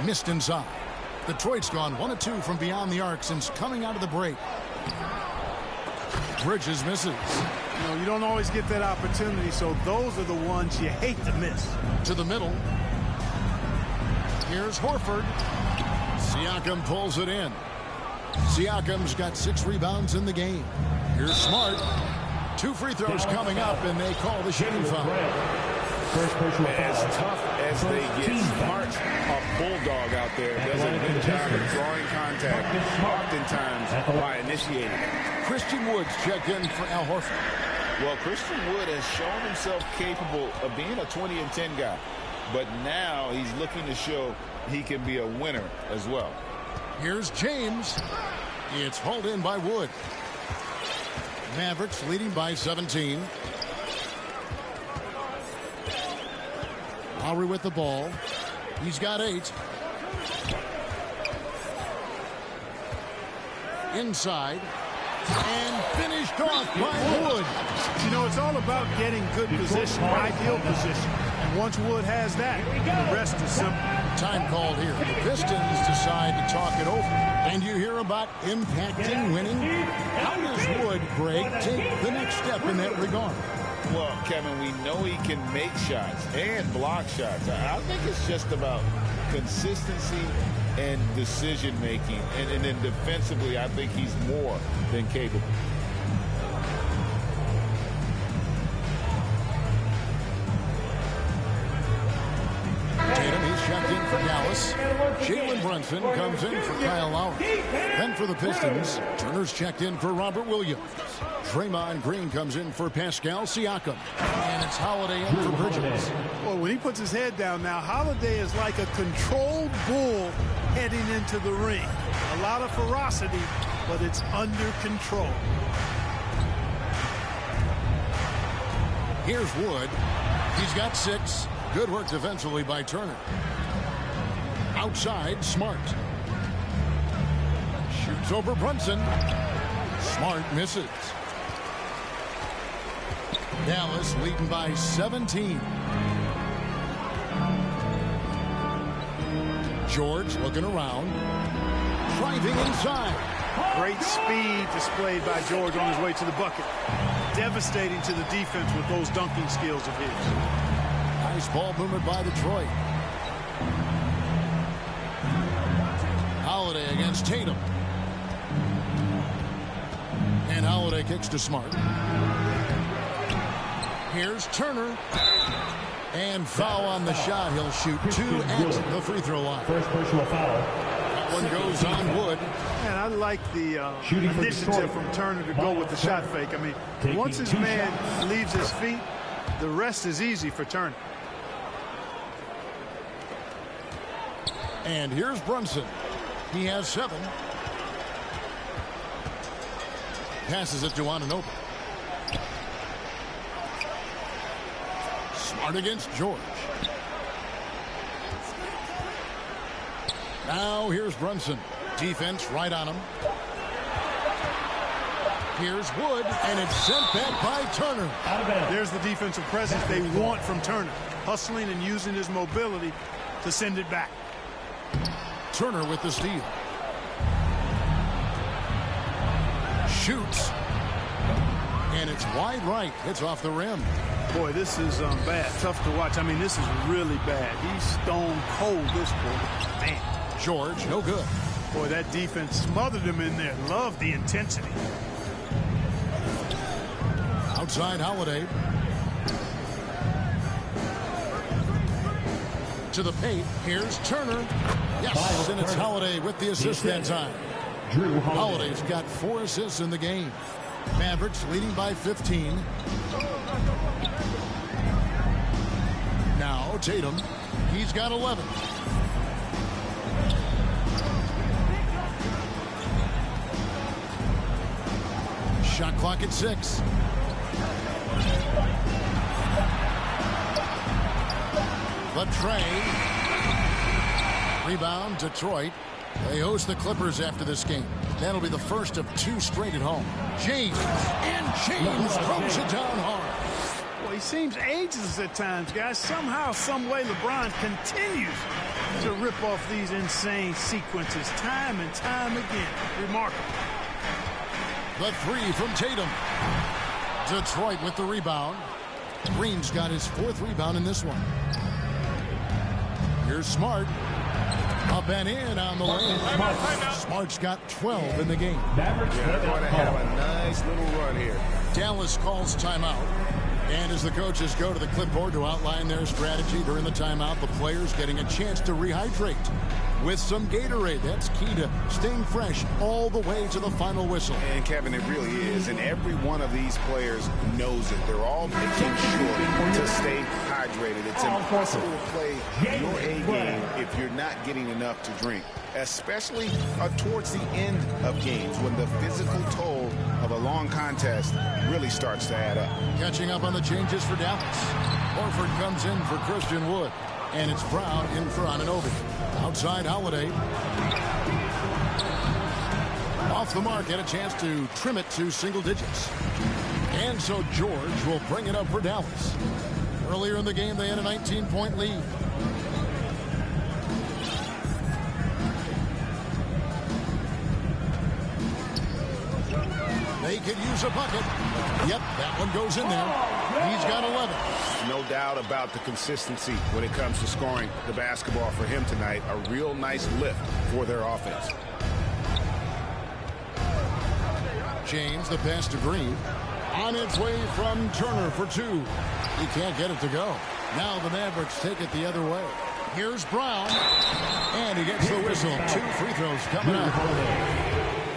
Missed inside. Detroit's gone 1 of 2 from beyond the arc since coming out of the break. Bridges misses. You know, you don't always get that opportunity, so those are the ones you hate to miss. To the middle. Here's Horford. Siakam pulls it in. Siakam's got 6 rebounds in the game. Here's Smart. 2 free throws coming up, and they call the shooting foul. As tough as they get, Smart, a bulldog out there, does a good job of drawing contact, oftentimes by initiating. Christian Woods checked in for Al Horford. Well, Christian Wood has shown himself capable of being a 20-10 guy, but now he's looking to show he can be a winner as well. Here's James. It's hauled in by Wood. Mavericks leading by 17. Lowry with the ball. He's got 8. Inside. And finished off by Wood. You know, it's all about getting good position, ideal position. And once Wood has that, the rest is simple. Time called here. The Pistons decide to talk it over. And you hear about impacting winning. How does Wood, Greg, take the next step in that regard? Well, Kevin, we know he can make shots and block shots. I think it's just about consistency and decision-making. And then defensively, I think he's more than capable. Tatum, he's checked in for Dallas. Jalen Brunson comes in for Kyle Lowry. Then for the Pistons, Turner's checked in for Robert Williams. Draymond Green comes in for Pascal Siakam. And it's Holiday in for Bridges. Well, when he puts his head down now, Holiday is like a controlled bull heading into the ring. A lot of ferocity, but it's under control. Here's Wood. He's got 6. Good work defensively by Turner. Outside, Smart. Shoots over Brunson. Smart misses. Dallas leading by 17. George looking around. driving inside. Great speed displayed by George on his way to the bucket. Devastating to the defense with those dunking skills of his. Nice ball movement by Detroit. Holiday against Tatum. And Holiday kicks to Smart. Here's Turner. And foul on the shot. He'll shoot 2 at the free throw line. First personal foul. That one goes on Wood. And I like the initiative from Turner to go with the shot fake. I mean, once his man leaves his feet, the rest is easy for Turner. And here's Brunson. He has 7. Passes it to Anunoby. Smart against George. Now here's Brunson. Defense right on him. Here's Wood, and it's sent back by Turner. There's the defensive presence they want from Turner. Hustling and using his mobility to send it back. Turner with the steal. Shoots. And it's wide right. It's off the rim. Boy, this is bad. Tough to watch. I mean, this is really bad. He's stone cold, this boy. Man. George, no good. Boy, that defense smothered him in there. Love the intensity. Outside Holiday. To the paint. Here's Turner. Yes, and it's Holiday with the assist that time. Holiday's got 4 assists in the game. Mavericks leading by 15. Now Tatum. He's got 11. Shot clock at 6. Latrey. Rebound, Detroit. They host the Clippers after this game. That'll be the first of 2 straight at home. James. And James throws it down hard. Well, he seems ageless at times, guys. Somehow, some way, LeBron continues to rip off these insane sequences time and time again. Remarkable. The 3 from Tatum. Detroit with the rebound. Green's got his 4th rebound in this one. Here's Smart. Up and in on the way. Smart's got 12 in the game. Yeah, they're going to have a nice little run here. Dallas calls timeout. And as the coaches go to the clipboard to outline their strategy during the timeout, the players getting a chance to rehydrate with some Gatorade. That's key to staying fresh all the way to the final whistle. And Kevin, it really is. And every one of these players knows it. They're all making sure to stay hydrated. It's impossible to play your A game if you're not getting enough to drink, especially towards the end of games when the physical toll of a long contest really starts to add up. Catching up on the changes for Dallas. Horford comes in for Christian Wood. And it's Brown in for Anunoby. Outside Holiday. Off the mark, had a chance to trim it to single digits. And so George will bring it up for Dallas. Earlier in the game, they had a 19-point lead. They could use a bucket. Yep, that one goes in there. He's got 11. No doubt about the consistency when it comes to scoring the basketball for him tonight. A real nice lift for their offense. James, the pass to Green. On its way from Turner for 2. He can't get it to go. Now the Mavericks take it the other way. Here's Brown. And he gets the whistle. 2 free throws coming up.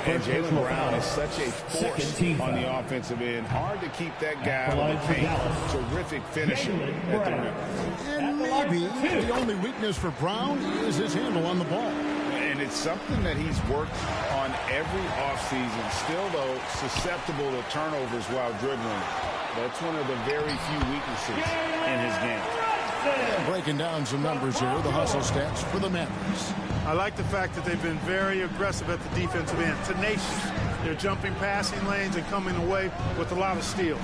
And Jaylen Brown is such a force on the offensive end. Hard to keep that guy on the paint. Terrific finisher at the rim. And maybe the only weakness for Brown is his handle on the ball. And it's something that he's worked on every offseason. Still, though, susceptible to turnovers while dribbling. That's one of the very few weaknesses in his game. Breaking down some numbers here, the hustle stats for the Mavericks. I like the fact that they've been very aggressive at the defensive end, tenacious. They're jumping passing lanes and coming away with a lot of steals.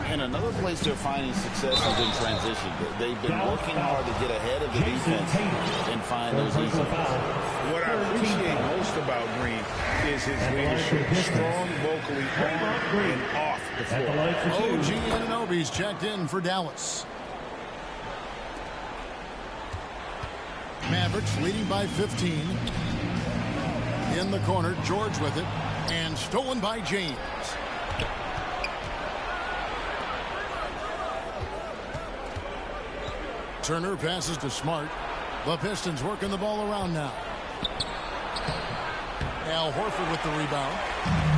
And another place they're finding success is in transition. They've been working hard to get ahead of the defense and find those easy passes. What I appreciate most about Green is his leadership. Strong vocally on and off the floor. OG Anunoby's checked in for Dallas. Mavericks leading by 15. In the corner, George with it. And stolen by James. Turner passes to Smart. The Pistons working the ball around now. Al Horford with the rebound.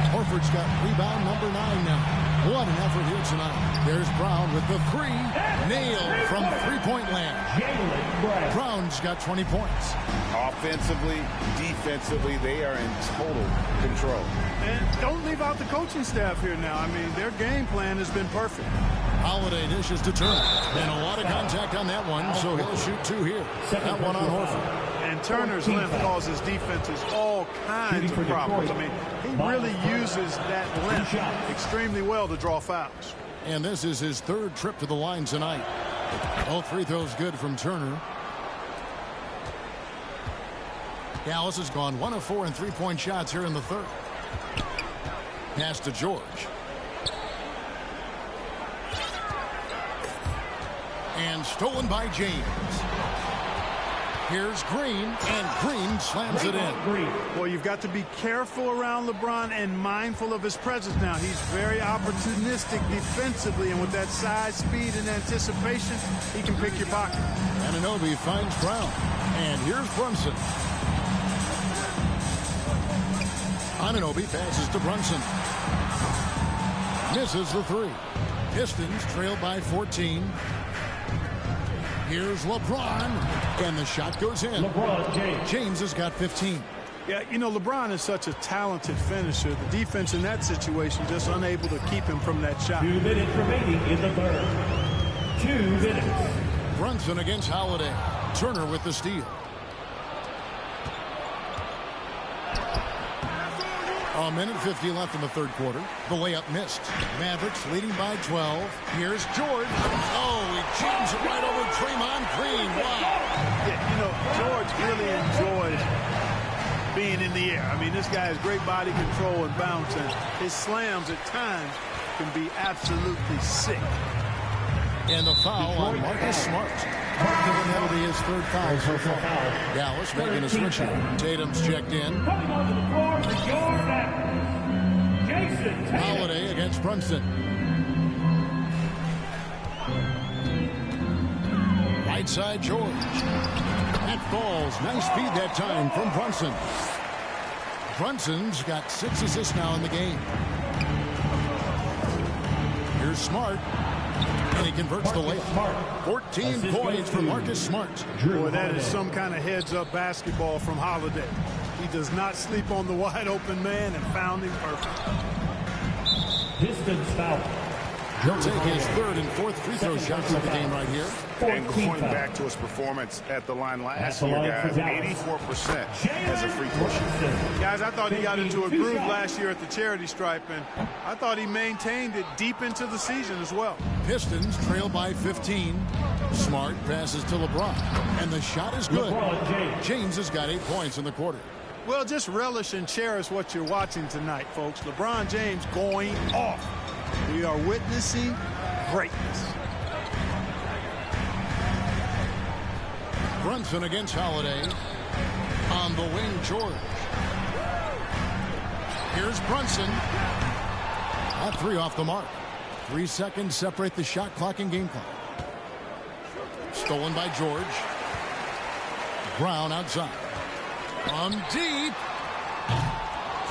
Horford's got rebound number 9 now. What an effort here tonight. There's Brown with the 3. Nailed from three-point land. Brown's got 20 points. Offensively, defensively, they are in total control. And don't leave out the coaching staff here now. I mean, their game plan has been perfect. Holiday dishes to Turner. And a lot of contact on that one, so he'll shoot 2 here. That one on Horford. And Turner's length causes defenses all kinds of problems. I mean, he really uses that length extremely well to draw fouls. And this is his 3rd trip to the line tonight. All free throws good from Turner. Dallas has gone 1 of 4 in three-point shots here in the 3rd. Pass to George. And stolen by James. Here's Green, and Green slams it in. Well, you've got to be careful around LeBron and mindful of his presence now. He's very opportunistic defensively, and with that size, speed, and anticipation, he can pick your pocket. Anunoby finds Brown, and here's Brunson. Anunoby passes to Brunson. Misses the 3. Pistons trail by 14. Here's LeBron, and the shot goes in. LeBron James. James has got 15. Yeah, you know, LeBron is such a talented finisher. The defense in that situation just unable to keep him from that shot. 2 minutes remaining in the 3rd. 2 minutes. Brunson against Holiday. Turner with the steal. A minute 50 left in the 3rd quarter. The layup missed. Mavericks leading by 12. Here's George. Oh, he jams it right over Draymond Green. Wow. Yeah, you know, George really enjoys being in the air. I mean, this guy has great body control and bounce, and his slams at times can be absolutely sick. And the foul on Marcus Smart. That'll be his 3rd foul so far. Dallas making a switch here. Tatum's checked in. Holiday against Brunson. Right side George. That falls. Nice feed that time from Brunson. Brunson's got 6 assists now in the game. Here's Smart. And he converts the layup. 14 points for Marcus Smart. Boy, that is some kind of heads-up basketball from Holiday. He does not sleep on the wide-open man and found him perfect. Distance foul. He'll take his 3rd and 4th free throw shots of the game right here. And going back to his performance at the line last year, guys, 84% as a free throw shooter. Guys, I thought he got into a groove last year at the charity stripe, and I thought he maintained it deep into the season as well. Pistons trail by 15. Smart passes to LeBron, and the shot is good. James has got 8 points in the quarter. Well, just relish and cherish what you're watching tonight, folks. LeBron James going off. We are witnessing greatness. Brunson against Holiday. On the wing, George. Here's Brunson. That 3 off the mark. 3 seconds separate the shot clock and game clock. Stolen by George. Brown outside. From deep.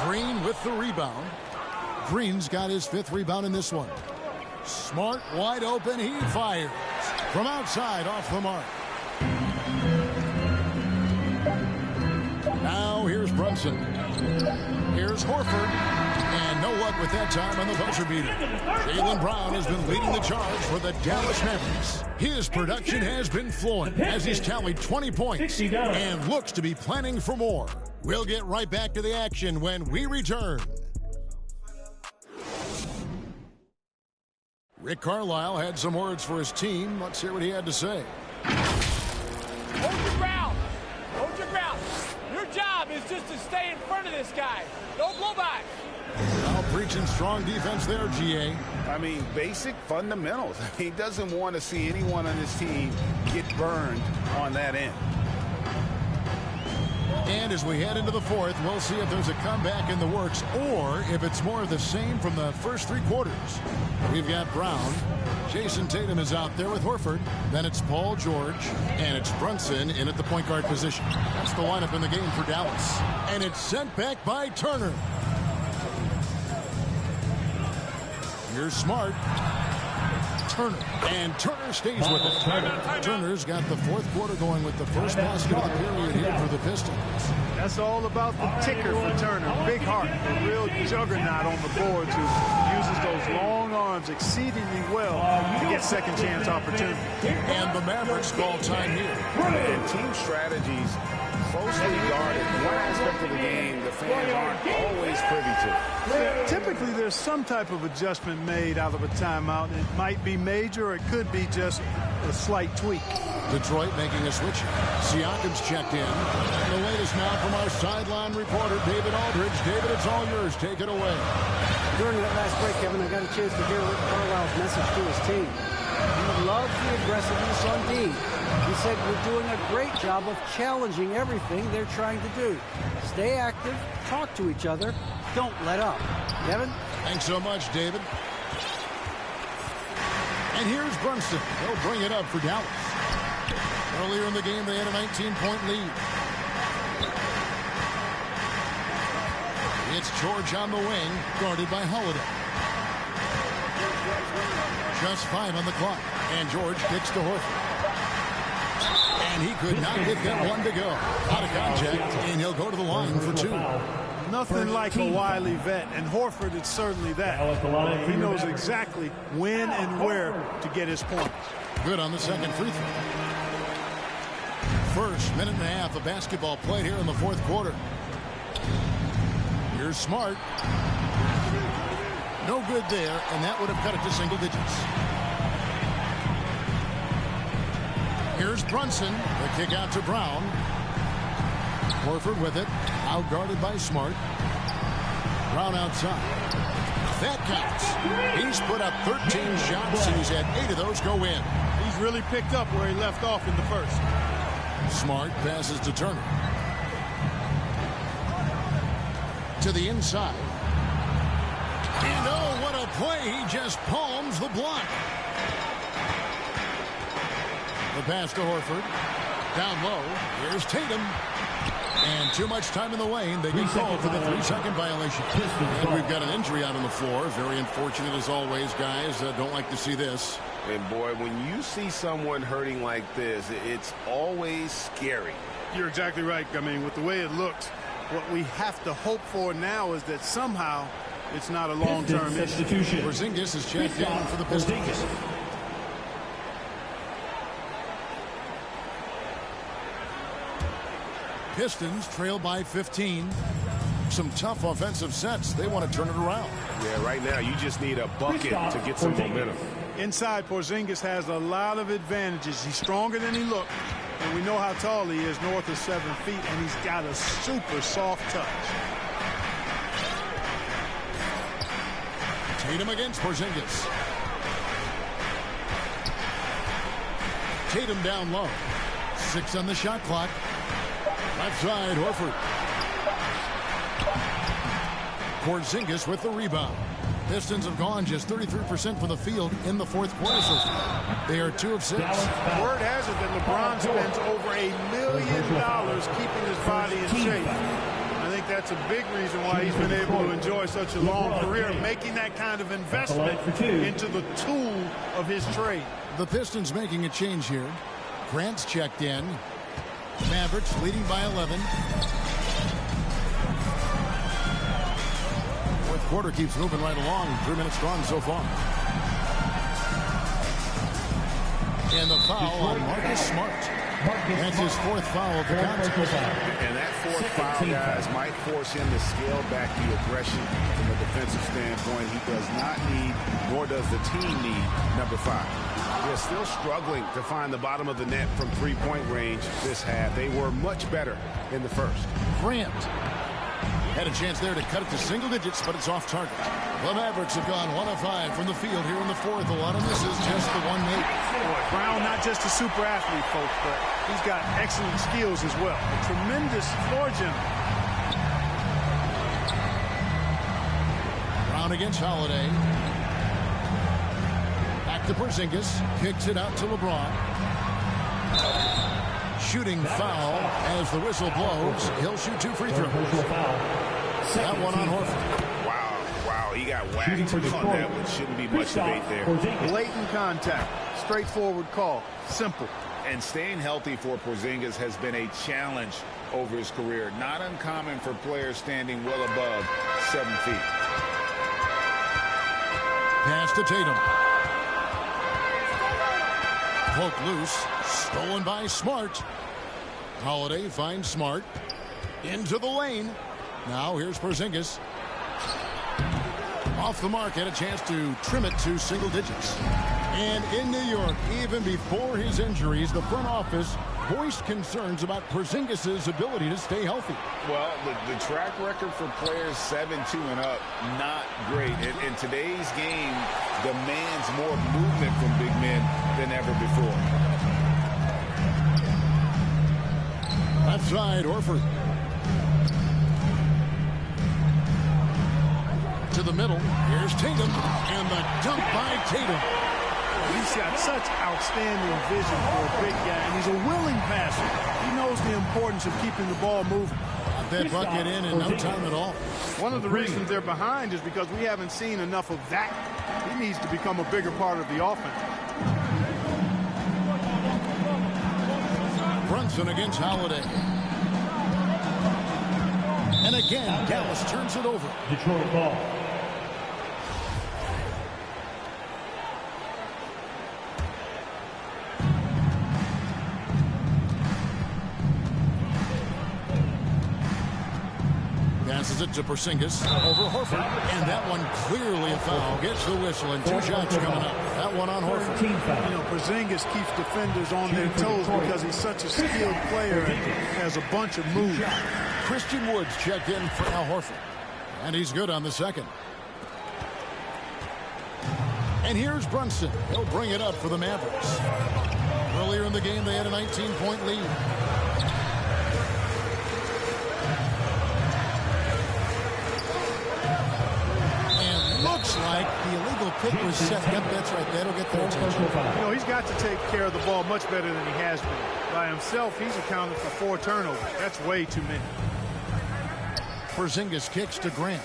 Green with the rebound. Green's got his 5th rebound in this one. Smart wide open. He fires. From outside off the mark. Now here's Brunson. Here's Horford. And no luck with that time on the buzzer beater. Jaylen Brown has been leading the charge for the Dallas Mavericks. His production has been flowing as he's tallied 20 points and looks to be planning for more. We'll get right back to the action when we return. Rick Carlisle had some words for his team. Let's hear what he had to say. Hold your ground. Hold your ground. Your job is just to stay in front of this guy. Don't blow by. Now preaching strong defense there, GA. I mean, basic fundamentals. He doesn't want to see anyone on his team get burned on that end. And as we head into the fourth, we'll see if there's a comeback in the works or if it's more of the same from the first three quarters. We've got Brown. Jason Tatum is out there with Horford. Then it's Paul George. And it's Brunson in at the point guard position. That's the lineup in the game for Dallas. And it's sent back by Turner. Here's Smart. Turner. And Turner stays with it. Turner's got the fourth quarter going with the first basket of the period here for the Pistons. That's all about the ticker for Turner. Big heart, a real juggernaut on the boards who uses those long arms exceedingly well to get second chance opportunities. And the Mavericks call time here. And team strategies closely guarded. One aspect of the game the fans aren't always privy to. Typically, there's some type of adjustment made out of a timeout. It might be major, or it could be just a slight tweak. Detroit making a switch. Siakam's checked in. And the latest now from our sideline reporter, David Aldridge. David, it's all yours. Take it away. During that last break, Kevin, I got a chance to hear Rick Carlisle's message to his team. He loves the aggressiveness on D. He said we're doing a great job of challenging everything they're trying to do. Stay active, talk to each other, don't let up. Kevin? Thanks so much, David. And here's Brunson. They'll bring it up for Dallas. Earlier in the game, they had a 19-point lead. It's George on the wing, guarded by Holiday. Just 5 on the clock, and George kicks to Horford. And he could not get that one to go. Out of contact, and he'll go to the line for 2. Nothing like a wily vet, and Horford is certainly that. He knows exactly when and where to get his points. Good on the second free throw. First minute and a half of basketball played here in the fourth quarter. Here's Smart. No good there, and that would have cut it to single digits. Here's Brunson. The kick out to Brown. Horford with it. Out guarded by Smart. Brown outside. That counts. He's put up 13 shots, and he's had 8 of those go in. He's really picked up where he left off in the first. Smart passes to Turner. To the inside. And oh, what a play. He just palms the block. The pass to Horford. Down low. Here's Tatum. And too much time in the lane. They get called for the 3-second violation. And we've got an injury out on the floor. Very unfortunate as always, guys. Don't like to see this. And boy, when you see someone hurting like this, it's always scary. You're exactly right. I mean, with the way it looks, what we have to hope for now is that somehow it's not a long-term issue. Porzingis is checked down for the Pistons. Pistons trail by 15. Some tough offensive sets. They want to turn it around. Yeah, right now you just need a bucket to get some momentum. Inside, Porzingis has a lot of advantages. He's stronger than he looked, and we know how tall he is, north of 7 feet, and he's got a super soft touch. Tatum against Porzingis. Tatum down low. 6 on the shot clock. Left side, Horford. Porzingis with the rebound. Pistons have gone just 33% from the field in the fourth quarter so far. They are 2 of 6. Word has it that LeBron spends over $1 million keeping his body in shape. I think that's a big reason why he's been able to enjoy such a long career, making that kind of investment into the tool of his trade. The Pistons making a change here. Grant's checked in. Mavericks leading by 11. Fourth Quarter keeps moving right along. 3 minutes gone so far. And the foul on Marcus Smart. That's his fourth foul of the contest. And that fourth foul, guys, might force him to scale back the aggression from a defensive standpoint. He does not need, nor does the team need, number 5. They're still struggling to find the bottom of the net from three-point range this half. They were much better in the first. Grant had a chance there to cut it to single digits, but it's off target. The Mavericks have gone 1 of 5 from the field here in the fourth. A lot of this is just the one make. Boy, Brown, not just a super athlete, folks, but he's got excellent skills as well. A tremendous floor general. Brown against Holiday. Back to Porzingis. Kicks it out to LeBron. Shooting foul as the whistle blows. He'll shoot 2 free throws. That one on Horford. Wow, he got whacked on that one. Shouldn't be much debate there. Blatant contact. Straightforward call. Simple. And staying healthy for Porzingis has been a challenge over his career. Not uncommon for players standing well above 7 feet. Pass to Tatum. Poke loose. Stolen by Smart. Holiday finds Smart. Into the lane. Now here's Porzingis. Off the mark, had a chance to trim it to single digits. And in New York, even before his injuries, the front office voiced concerns about Porzingis' ability to stay healthy. Well, the track record for players 7-2 and up, not great. And today's game demands more movement from big men than ever before. Left side, Horford. To the middle. Here's Tatum. And the dunk by Tatum. He's got such outstanding vision for a big guy, and he's a willing passer. He knows the importance of keeping the ball moving. That bucket in no time at all. One of the reasons they're behind is because we haven't seen enough of that. He needs to become a bigger part of the offense. Brunson against Holiday. And again, Dallas turns it over. Detroit ball. Passes it to Porzingis over Horford. And that one clearly a foul. Gets the whistle and 2 shots coming up. That one on Horford. You know, Porzingis keeps defenders on their toes because he's such a skilled player and has a bunch of moves. Christian Woods checked in for Al Horford. And he's good on the second. And here's Brunson. He'll bring it up for the Mavericks. Earlier in the game, they had a 19-point lead. Looks like the illegal pick was set. Yep, that's right. That'll get their attention. You know, he's got to take care of the ball much better than he has been. By himself, he's accounted for 4 turnovers. That's way too many. Porzingis kicks to Grant.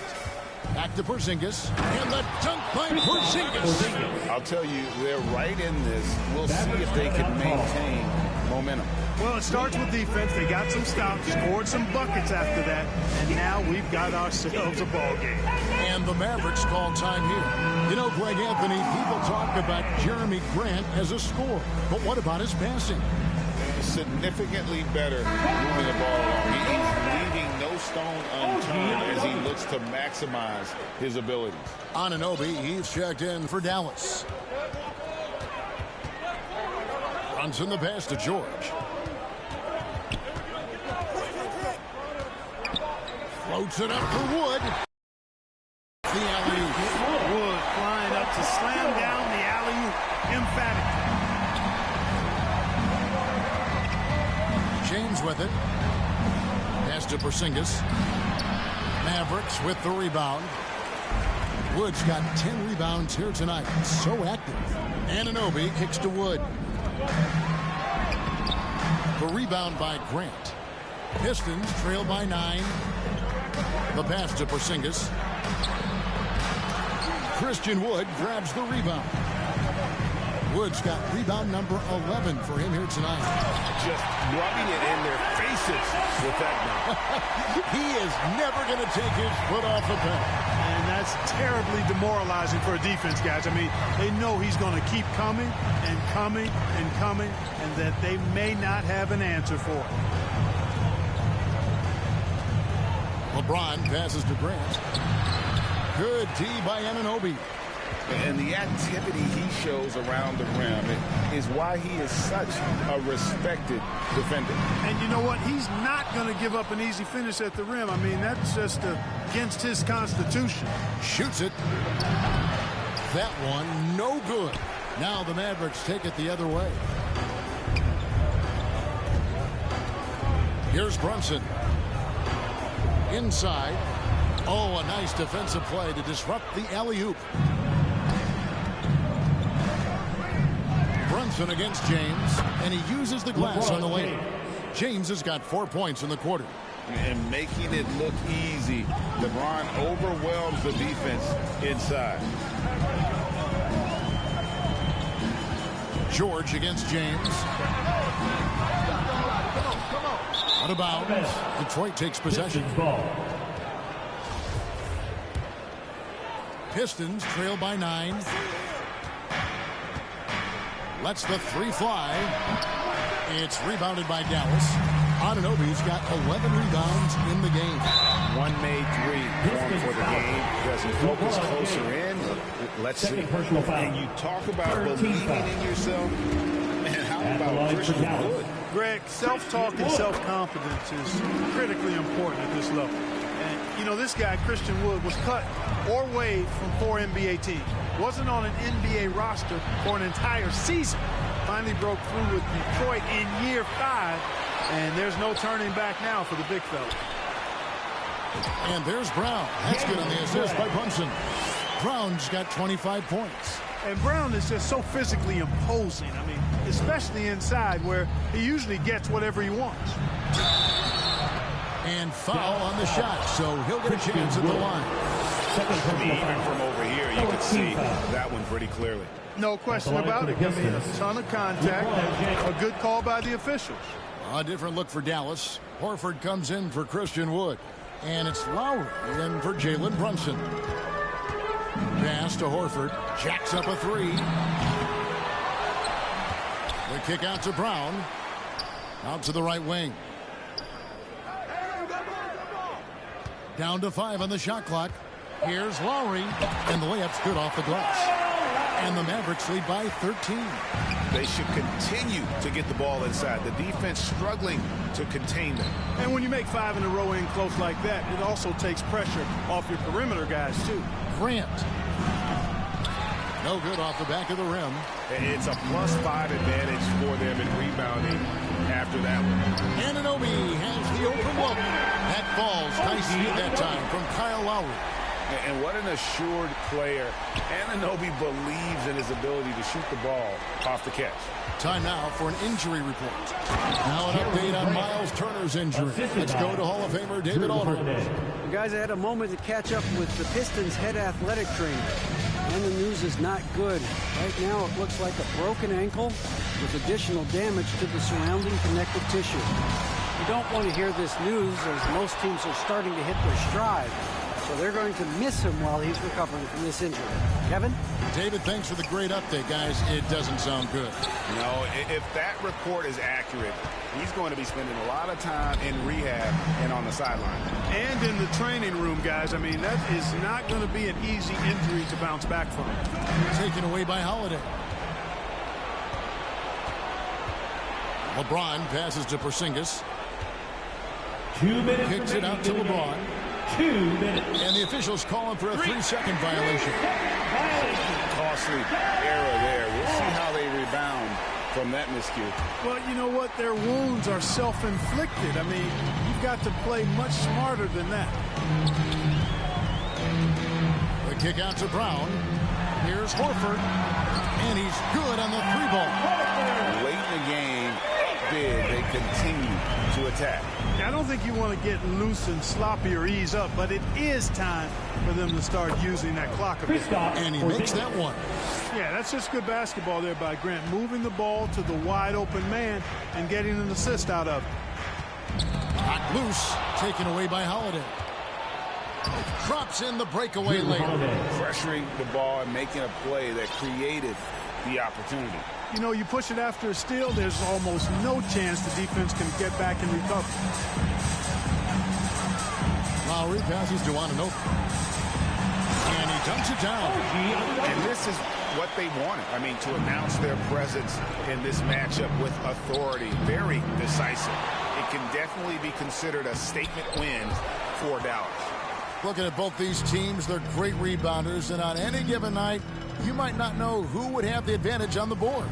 Back to Porzingis. And the dunk by Porzingis. I'll tell you, they're right in this. We'll see if they can maintain momentum. Well, it starts with defense. They got some stops, scored some buckets after that, and now we've got ourselves a ball game. And the Mavericks call time here. You know, Greg Anthony, people talk about Jeremy Grant as a scorer, but what about his passing? Significantly better moving the ball along. He's leaving no stone unturned as he looks to maximize his abilities. Anunoby, he's checked in for Dallas. Brunson the pass to George. Floats it up for Wood. The alley-oop. Wood flying up to slam down the alley-oop. Emphatic. James with it. Pass to Porzingis. Mavericks with the rebound. Wood's got 10 rebounds here tonight. So active. Anunoby kicks to Wood. The rebound by Grant. Pistons trail by 9. The pass to Porzingis. Christian Wood grabs the rebound. Wood's got rebound number 11 for him here tonight. Just rubbing it in their faces with that now. He is never going to take his foot off the pedal. And terribly demoralizing for a defense, guys. I mean, they know he's going to keep coming and coming and coming, and that they may not have an answer for it. LeBron passes to Grant. Good D by Anunoby. And the activity he shows around the rim is why he is such a respected defender. And you know what? He's not going to give up an easy finish at the rim. I mean, that's just against his constitution. Shoots it. That one, no good. Now the Mavericks take it the other way. Here's Brunson. Inside. Oh, a nice defensive play to disrupt the alley-oop. Brunson against James, and he uses the glass on the lane. James has got 4 points in the quarter. And making it look easy, LeBron overwhelms the defense inside. George against James. Out of bounds. Detroit takes possession. Pistons trail by 9. Lets the 3 fly. It's rebounded by Dallas. Anunoby's got 11 rebounds in the game. One made 3 for the game. Does he focus closer in? Let's see. And you talk about believing in yourself. Man, how about Christian Wood? Greg, self-talk and self-confidence is critically important at this level. And, you know, this guy, Christian Wood, was cut or waived from 4 NBA teams. Wasn't on an NBA roster for an entire season. Finally broke through with Detroit in year 5. And there's no turning back now for the big fella. And there's Brown. That's good on the assist by Brunson. Brown's got 25 points. And Brown is just so physically imposing. I mean, especially inside where he usually gets whatever he wants. And foul on the shot, so he'll get a chance at the line. Even from over here, you can see that one pretty clearly. No question about it. I mean, a ton of contact and a good call by the officials. A different look for Dallas. Horford comes in for Christian Wood. And it's Lowry in for Jalen Brunson. Pass to Horford. Jacks up a 3. The kick out to Brown. Out to the right wing. Down to 5 on the shot clock. Here's Lowry. And the layup's good off the glass. And the Mavericks lead by 13. They should continue to get the ball inside. The defense struggling to contain them. And when you make 5 in a row in close like that, it also takes pressure off your perimeter guys, too. Grant. No good off the back of the rim. It's a +5 advantage for them in rebounding after that one. Anunoby has the open look. That falls nicely that time from Kyle Lowry. And what an assured player. Anunoby believes in his ability to shoot the ball off the catch. Time now for an injury report. Now an update on Miles Turner's injury. Let's go to Hall of Famer David Aldridge. Guys, I had a moment to catch up with the Pistons head athletic trainer. And the news is not good. Right now it looks like a broken ankle with additional damage to the surrounding connective tissue. You don't want to hear this news as most teams are starting to hit their stride. So they're going to miss him while he's recovering from this injury. Kevin? David, thanks for the great update, guys. It doesn't sound good. No, if that report is accurate, he's going to be spending a lot of time in rehab and on the sideline. And in the training room, guys. I mean, that is not going to be an easy injury to bounce back from. Taken away by Holiday. LeBron passes to Porzingis. 2 minutes. Kicks it out to LeBron. 2 minutes. And the officials calling for a 3-second violation. Costly error there. We'll see how they rebound from that miscue. Well, you know what? Their wounds are self-inflicted. I mean, you've got to play much smarter than that. The kick out to Brown. Here's Horford. And he's good on the 3-ball. Late in the game, big, they continue to attack. I don't think you want to get loose and sloppy or ease up, but it is time for them to start using that clock a bit. And he makes that one. Yeah, that's just good basketball there by Grant. Moving the ball to the wide open man and getting an assist out of it. Hot loose, taken away by Holiday. Drops in the breakaway lane. Pressuring the ball and making a play that created the opportunity. You know, you push it after a steal, there's almost no chance the defense can get back and recover. Lowry passes to Ananobi. And he dumps it down. And this is what they wanted. I mean, to announce their presence in this matchup with authority, very decisive. It can definitely be considered a statement win for Dallas. Looking at both these teams, they're great rebounders, and on any given night, you might not know who would have the advantage on the board.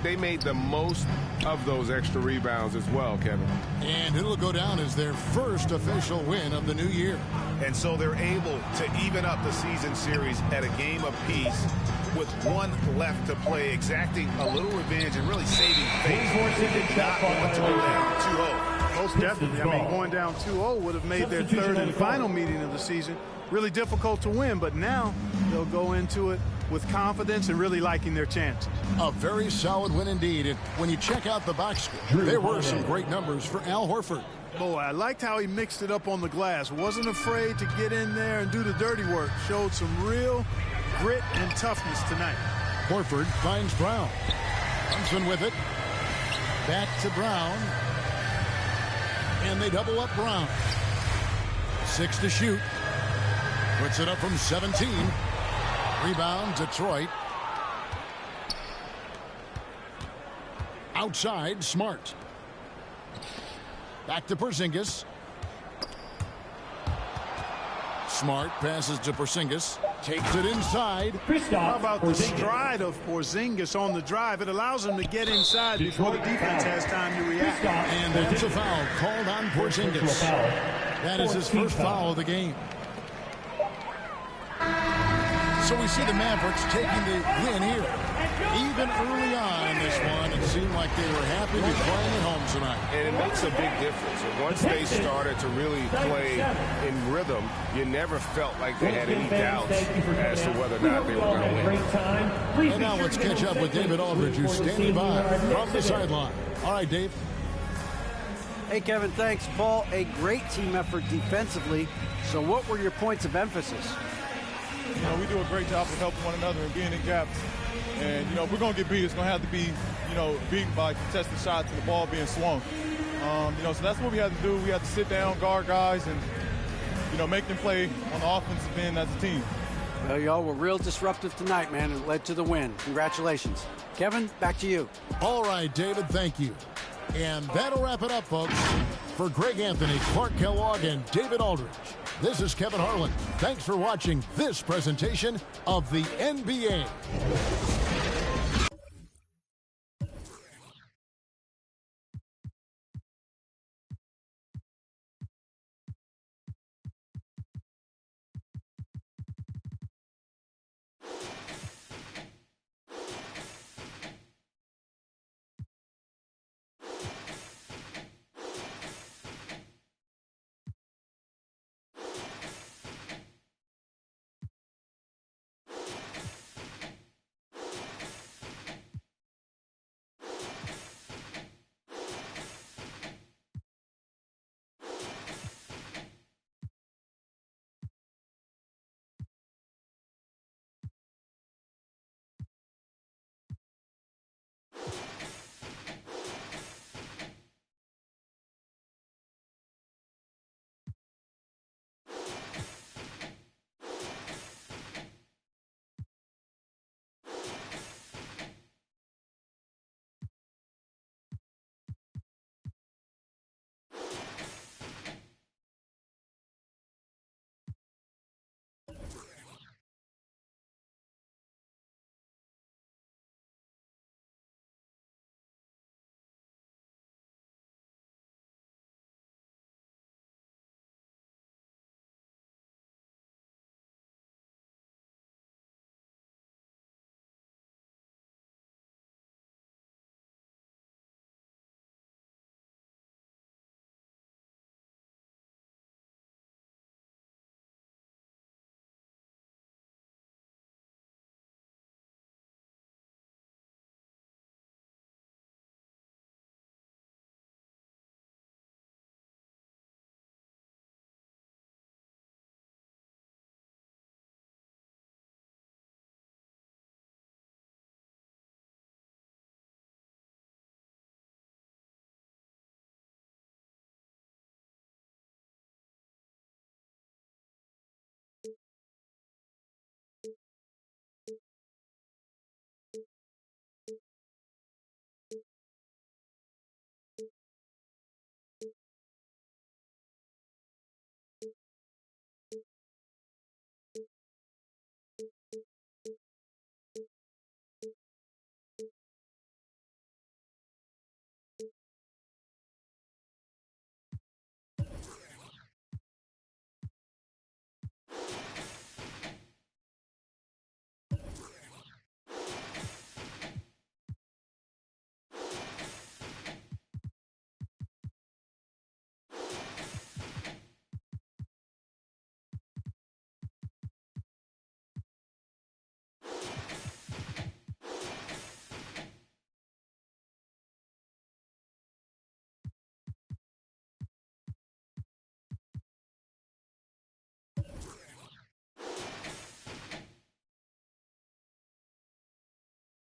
They made the most of those extra rebounds as well, Kevin. And it'll go down as their first official win of the new year. And so they're able to even up the season series at a game apiece with one left to play, exacting a little revenge and really saving face. They did not want to go down 2-0. Most definitely. I mean, going down 2-0 would have made their third and final meeting of the season really difficult to win, but now they'll go into it with confidence and really liking their chances. A very solid win indeed. And when you check out the box score, there were some great numbers for Al Horford. Boy, I liked how he mixed it up on the glass. Wasn't afraid to get in there and do the dirty work. Showed some real grit and toughness tonight. Horford finds Brown. Brunson with it. Back to Brown. And they double up Brown. 6 to shoot. Puts it up from 17. Rebound, Detroit. Outside, Smart. Back to Porzingis. Smart passes to Porzingis. Takes it inside. How about the stride of Porzingis on the drive? It allows him to get inside before the defense has time to react. And that's a foul called on Porzingis. That is his first foul of the game. So we see the Mavericks taking the win here. Even early on in this one, it seemed like they were happy to be playing at home tonight. And it makes a big difference. And once they started to really play in rhythm, you never felt like they had any doubts as to whether or not they were going to win. And now let's catch up with David Aldridge, who's standing by from the sideline. All right, Dave. Hey, Kevin, thanks. Paul, a great team effort defensively. So what were your points of emphasis? You know, we do a great job of helping one another and being in gaps. And, you know, if we're going to get beat, it's going to have to be, you know, beaten by contested shots and the ball being swung. You know, so that's what we had to do. We had to sit down, guard guys, and, you know, make them play on the offensive end as a team. Well, y'all were real disruptive tonight, man, and it led to the win. Congratulations. Kevin, back to you. All right, David, thank you. And that'll wrap it up, folks. For Greg Anthony, Clark Kellogg, and David Aldridge, this is Kevin Harlan. Thanks for watching this presentation of the NBA.